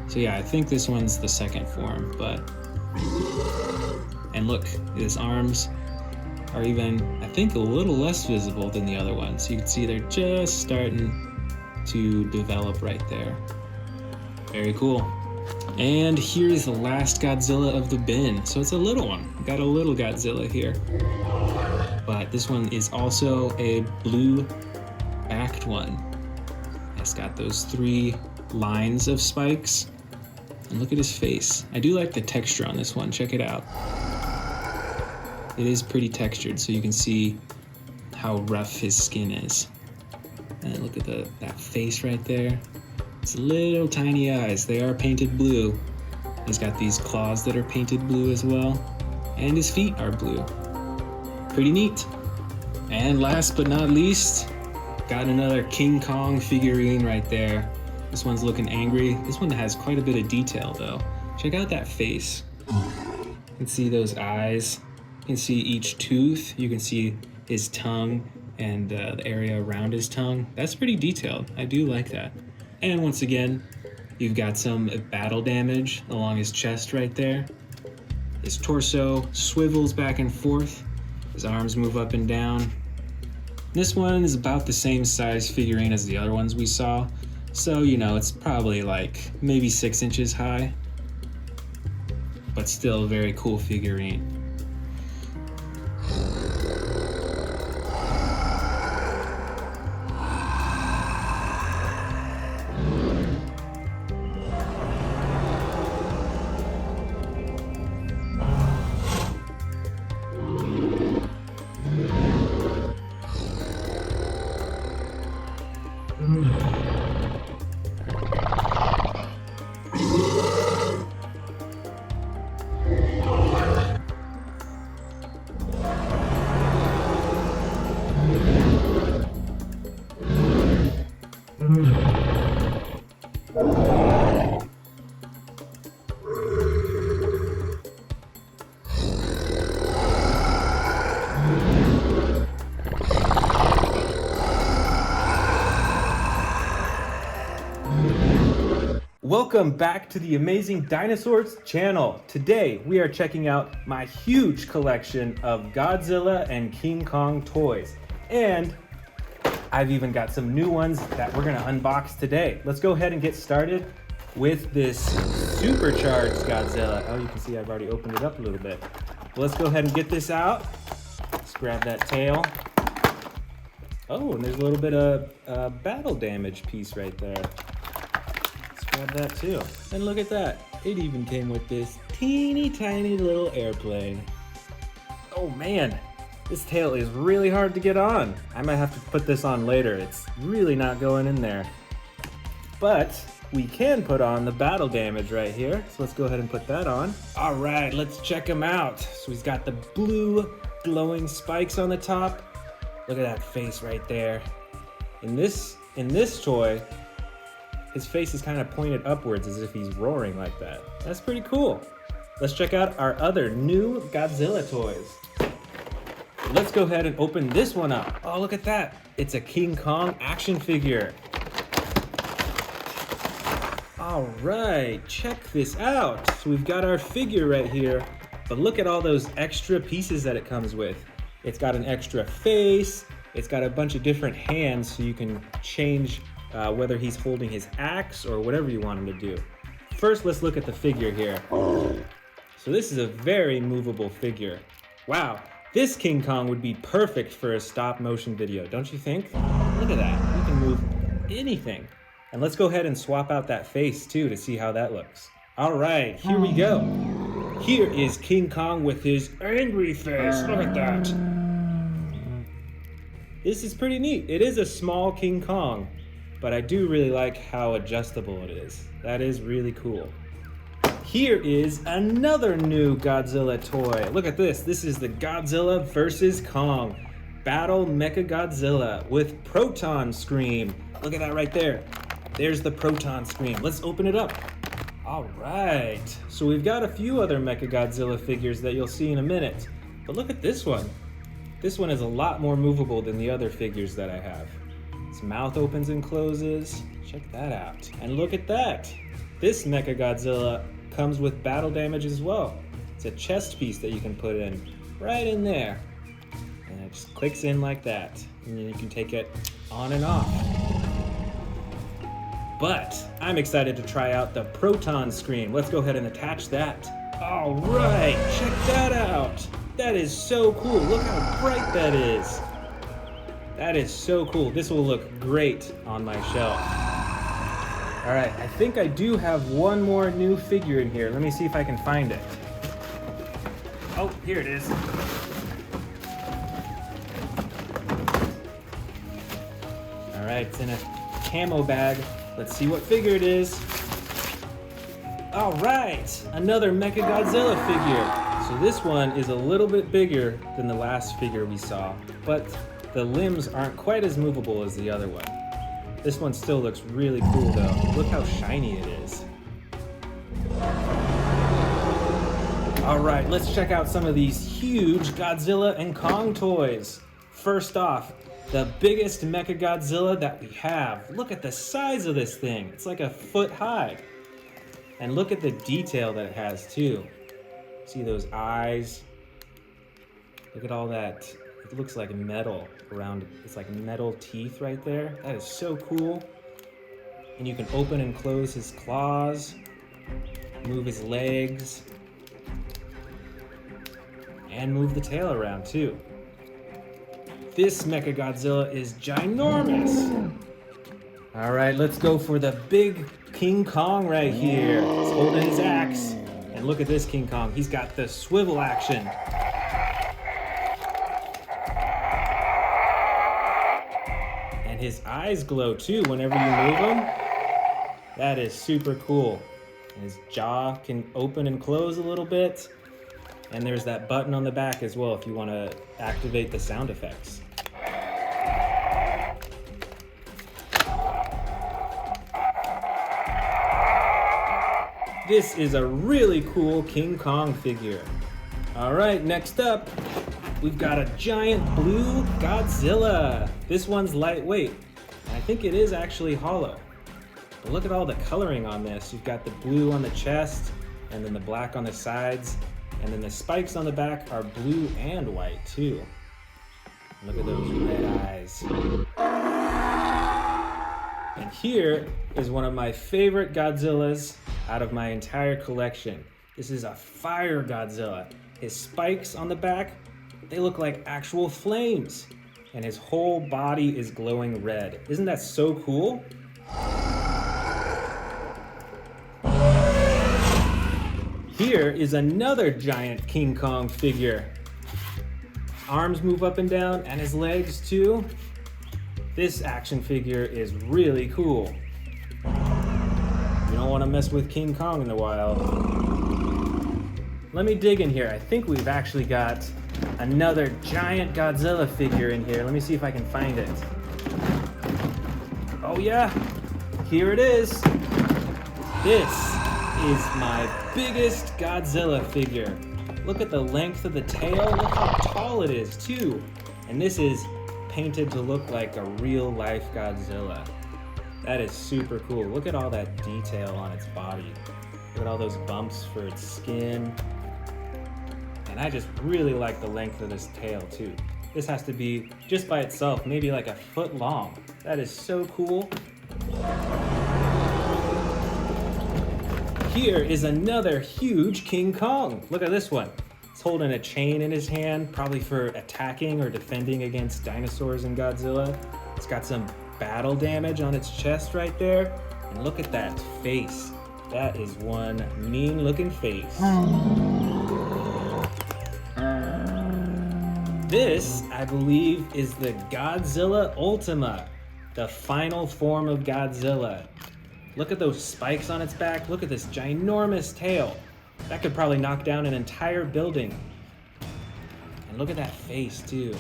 So yeah, I think this one's the second form, but... And look, his arms, are even, I think, a little less visible than the other ones. You can see they're just starting to develop right there. Very cool. And here is the last Godzilla of the bin. So it's a little one. We got a little Godzilla here. But this one is also a blue-backed one. It's got those 3 lines of spikes. And look at his face. I do like the texture on this one. Check it out. It is pretty textured, so you can see how rough his skin is. And look at that face right there. His little tiny eyes, they are painted blue. He's got these claws that are painted blue as well. And his feet are blue. Pretty neat. And last but not least, got another King Kong figurine right there. This one's looking angry. This one has quite a bit of detail though. Check out that face. You can see those eyes. You can see each tooth. You can see his tongue and the area around his tongue. That's pretty detailed. I do like that. And once again, you've got some battle damage along his chest right there. His torso swivels back and forth. His arms move up and down. This one is about the same size figurine as the other ones we saw. So, you know, it's probably like maybe 6 inches high. But still a very cool figurine. Welcome back to the Amazing Dinosaurs channel. Today we are checking out my huge collection of Godzilla and King Kong toys. And I've even got some new ones that we're gonna unbox today. Let's go ahead and get started with this Supercharged Godzilla. Oh, you can see I've already opened it up a little bit. Let's go ahead and get this out. Let's grab that tail. Oh, and there's a little bit of battle damage piece right there. Grab that too. And look at that. It even came with this teeny tiny little airplane. Oh man, this tail is really hard to get on. I might have to put this on later. It's really not going in there. But we can put on the battle damage right here. So let's go ahead and put that on. All right, let's check him out. So he's got the blue glowing spikes on the top. Look at that face right there. In this toy, his face is kind of pointed upwards as if he's roaring like that. That's pretty cool. Let's check out our other new Godzilla toys. Let's go ahead and open this one up. Oh, look at that. It's a King Kong action figure. All right, check this out. So we've got our figure right here, but look at all those extra pieces that it comes with. It's got an extra face. It's got a bunch of different hands so you can change whether he's holding his axe or whatever you want him to do. First, let's look at the figure here. So this is a very movable figure. Wow, this King Kong would be perfect for a stop motion video, don't you think? Look at that, you can move anything. And let's go ahead and swap out that face too to see how that looks. All right, here we go. Here is King Kong with his angry face, look at that. This is pretty neat. It is a small King Kong, but I do really like how adjustable it is. That is really cool. Here is another new Godzilla toy. Look at this. This is the Godzilla vs. Kong Battle Mechagodzilla with Proton Scream. Look at that right there. There's the Proton Scream. Let's open it up. All right. So we've got a few other Mechagodzilla figures that you'll see in a minute. But look at this one. This one is a lot more movable than the other figures that I have. Its mouth opens and closes. Check that out. And look at that. This Mechagodzilla comes with battle damage as well. It's a chest piece that you can put in right in there. it just clicks in like that. And then you can take it on and off. But I'm excited to try out the proton screen. Let's go ahead and attach that. All right, check that out. That is so cool. Look how bright that is. That is so cool. This will look great on my shelf. All right, I think I do have one more new figure in here. Let me see if I can find it. Oh, here it is. All right, it's in a camo bag. Let's see what figure it is. All right, another Mechagodzilla figure. So this one is a little bit bigger than the last figure we saw, but the limbs aren't quite as movable as the other one. This one still looks really cool though. Look how shiny it is. All right, let's check out some of these huge Godzilla and Kong toys. First off, the biggest Mechagodzilla that we have. Look at the size of this thing. It's like a foot high. And look at the detail that it has too. See those eyes? Look at all that. It looks like metal around, it's like metal teeth right there. That is so cool. And you can open and close his claws, move his legs, and move the tail around too. This Mechagodzilla is ginormous. All right, let's go for the big King Kong right here. He's holding his axe. And look at this King Kong. He's got the swivel action. And his eyes glow too whenever you move him. That is super cool. And his jaw can open and close a little bit. And there's that button on the back as well if you want to activate the sound effects. This is a really cool King Kong figure. All right, next up, we've got a giant blue Godzilla. This one's lightweight, and I think it is actually hollow. But look at all the coloring on this. You've got the blue on the chest, and then the black on the sides, and then the spikes on the back are blue and white too. Look at those red eyes. And here is one of my favorite Godzillas out of my entire collection. This is a fire Godzilla. His spikes on the back, they look like actual flames. And his whole body is glowing red. Isn't that so cool? Here is another giant King Kong figure. Arms move up and down, and his legs too. This action figure is really cool. You don't want to mess with King Kong in the wild. Let me dig in here. I think we've actually got another giant Godzilla figure in here. Let me see if I can find it. Oh yeah, here it is. This is my biggest Godzilla figure. Look at the length of the tail. Look how tall it is too. And this is painted to look like a real life Godzilla. That is super cool. Look at all that detail on its body. Look at all those bumps for its skin. And I just really like the length of this tail too. This has to be, just by itself, maybe like a foot long. That is so cool. Here is another huge King Kong. Look at this one. He's holding a chain in his hand, probably for attacking or defending against dinosaurs and Godzilla. It's got some battle damage on its chest right there. And look at that face. That is one mean looking face. This, I believe, is the Godzilla Ultima, the final form of Godzilla. Look at those spikes on its back. Look at this ginormous tail. That could probably knock down an entire building. And look at that face too.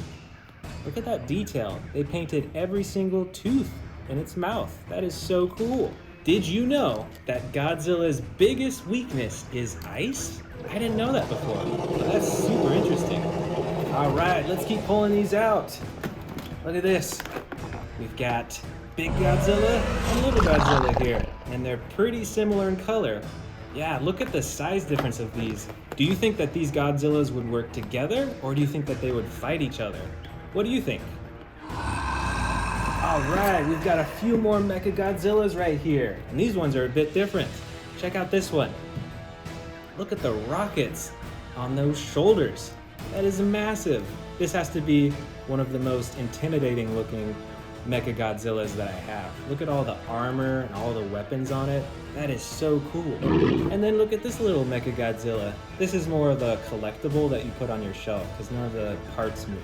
Look at that detail. They painted every single tooth in its mouth. That is so cool. Did you know that Godzilla's biggest weakness is ice? I didn't know that before. That's super interesting. All right, let's keep pulling these out. Look at this. We've got Big Godzilla and Little Godzilla here, and they're pretty similar in color. Yeah, look at the size difference of these. Do you think that these Godzillas would work together, or do you think that they would fight each other? What do you think? All right, we've got a few more Mechagodzillas right here, and these ones are a bit different. Check out this one. Look at the rockets on those shoulders. That is massive. This has to be one of the most intimidating looking Mechagodzillas that I have. Look at all the armor and all the weapons on it. That is so cool. And then look at this little Mechagodzilla. This is more of a collectible that you put on your shelf because none of the parts move.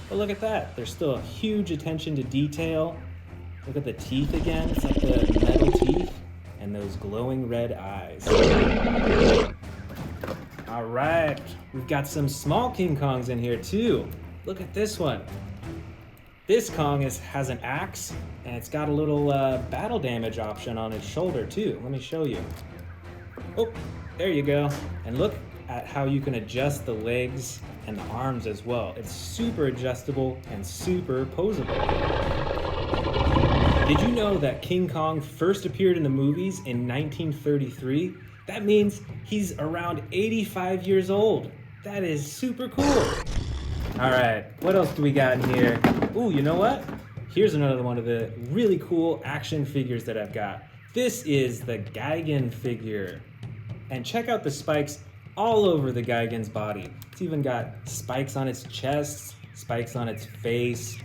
But look at that. There's still a huge attention to detail. Look at the teeth again. It's like the metal teeth and those glowing red eyes. All right, we've got some small King Kongs in here too. Look at this one. This Kong has an axe, and it's got a little battle damage option on its shoulder too. Let me show you. Oh, there you go. And look at how you can adjust the legs and the arms as well. It's super adjustable and super posable. Did you know that King Kong first appeared in the movies in 1933? That means he's around 85 years old. That is super cool. All right, what else do we got in here? Ooh, you know what? Here's another one of the really cool action figures that I've got. This is the Gigan Figure. And check out the spikes all over the Gigan's body. It's even got spikes on its chest, spikes on its face.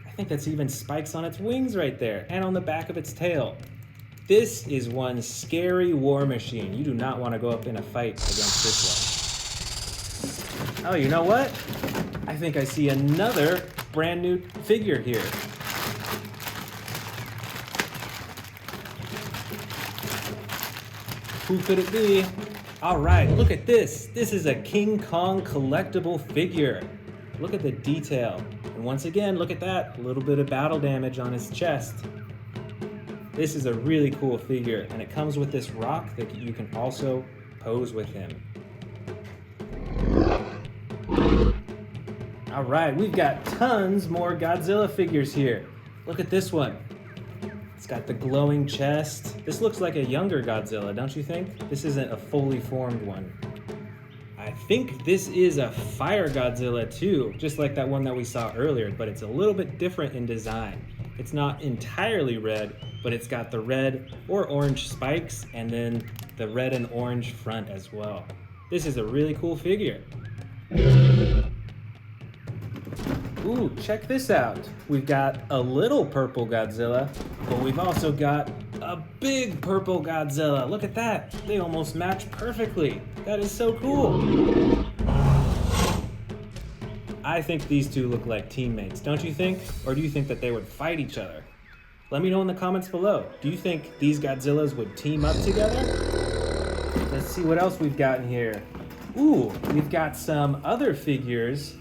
I think that's even spikes on its wings right there, and on the back of its tail. This is one scary war machine. You do not want to go up in a fight against this one. Oh, you know what? I think I see another brand new figure here. Who could it be? All right, look at this. This is a King Kong collectible figure. Look at the detail. And once again, look at that. A little bit of battle damage on his chest. This is a really cool figure, and it comes with this rock that you can also pose with him. All right, we've got tons more Godzilla figures here. Look at this one. It's got the glowing chest. This looks like a younger Godzilla, don't you think? This isn't a fully formed one. I think this is a Fire Godzilla too, just like that one that we saw earlier, but it's a little bit different in design. It's not entirely red, but it's got the red or orange spikes and then the red and orange front as well. This is a really cool figure. Ooh, check this out. We've got a little purple Godzilla, but we've also got a big purple Godzilla. Look at that. They almost match perfectly. That is so cool. I think these two look like teammates, don't you think? Or do you think that they would fight each other? Let me know in the comments below. Do you think these Godzillas would team up together? Let's see what else we've got in here. Ooh, we've got some other figures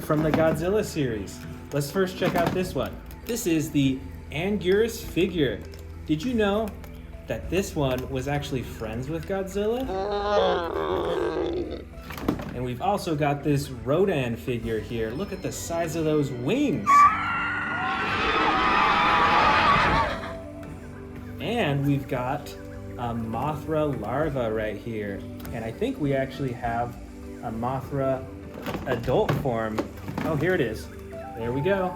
from the Godzilla series. Let's first check out this one. This is the Anguirus Figure. Did you know that this one was actually friends with Godzilla? And we've also got this Rodan figure here. Look at the size of those wings. And we've got a Mothra Larva right here. And I think we actually have a Mothra adult form. Oh, here it is. There we go.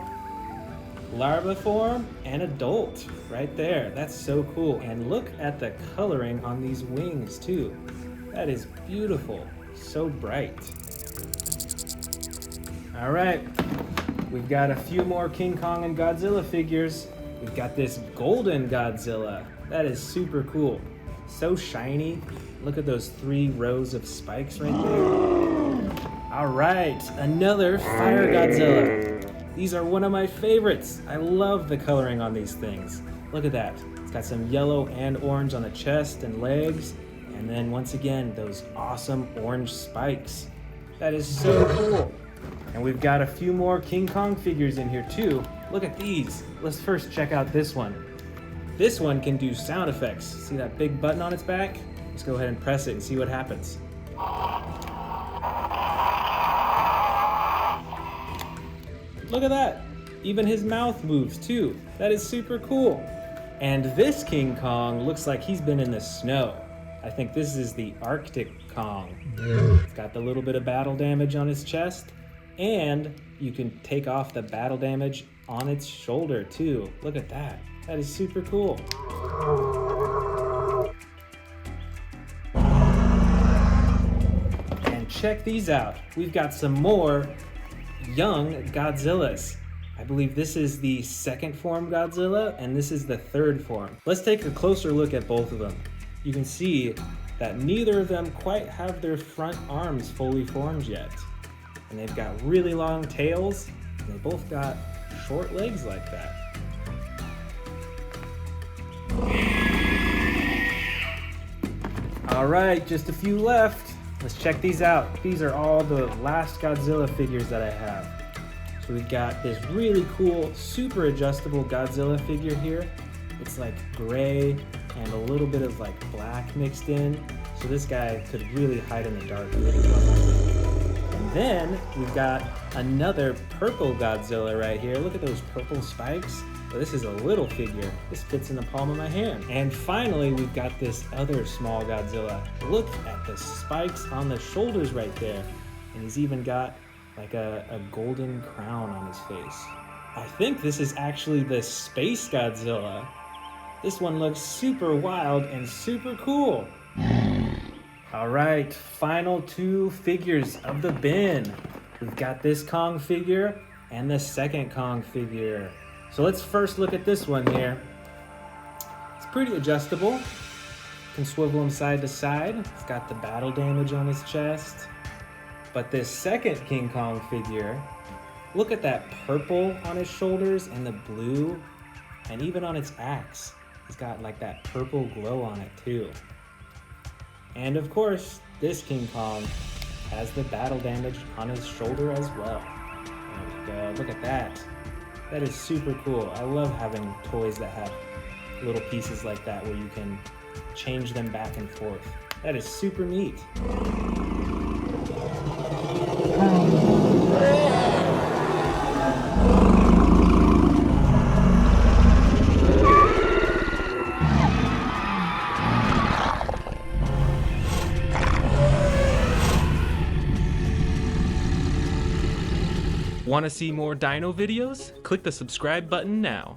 Larva form and adult right there. That's so cool. And look at the coloring on these wings too. That is beautiful. So bright. All right, we've got a few more King Kong and Godzilla figures. We've got this golden Godzilla. That is super cool. So shiny. Look at those 3 rows of spikes right there. All right, another Fire Godzilla. These are one of my favorites. I love the coloring on these things. Look at that. It's got some yellow and orange on the chest and legs. And then once again, those awesome orange spikes. That is so cool. And we've got a few more King Kong figures in here too. Look at these. Let's first check out this one. This one can do sound effects. See that big button on its back? Let's go ahead and press it and see what happens. Look at that. Even his mouth moves too. That is super cool. And this King Kong looks like he's been in the snow. I think this is the Arctic Kong. It's got the little bit of battle damage on his chest And you can take off the battle damage on its shoulder too. Look at that. That is super cool. And check these out. We've got some more young Godzillas. I believe this is the second form Godzilla and this is the third form. Let's take a closer look at both of them. You can see that neither of them quite have their front arms fully formed yet. And they've got really long tails, and they both got short legs like that. All right, just a few left. Let's check these out. These are all the last Godzilla figures that I have. So we've got this really cool, super adjustable Godzilla figure here. It's like gray and a little bit of like black mixed in. So this guy could really hide in the dark really well. And then we've got another purple Godzilla right here. Look at those purple spikes. Well, this is a little figure. This fits in the palm of my hand. And finally, we've got this other small Godzilla. Look at the spikes on the shoulders right there. And he's even got like a golden crown on his face. I think this is actually the Space Godzilla. This one looks super wild and super cool. All right, final two figures of the bin. We've got this Kong figure and the second Kong figure. So let's first look at this one here. It's pretty adjustable. You can swivel him side to side. It's got the battle damage on his chest. But this second King Kong figure, look at that purple on his shoulders and the blue, and even on its axe. It's got like that purple glow on it too. And of course, this King Kong has the battle damage on his shoulder as well. There we go, look at that. That is super cool. I love having toys that have little pieces like that where you can change them back and forth. That is super neat. Want to see more dino videos? Click the subscribe button now.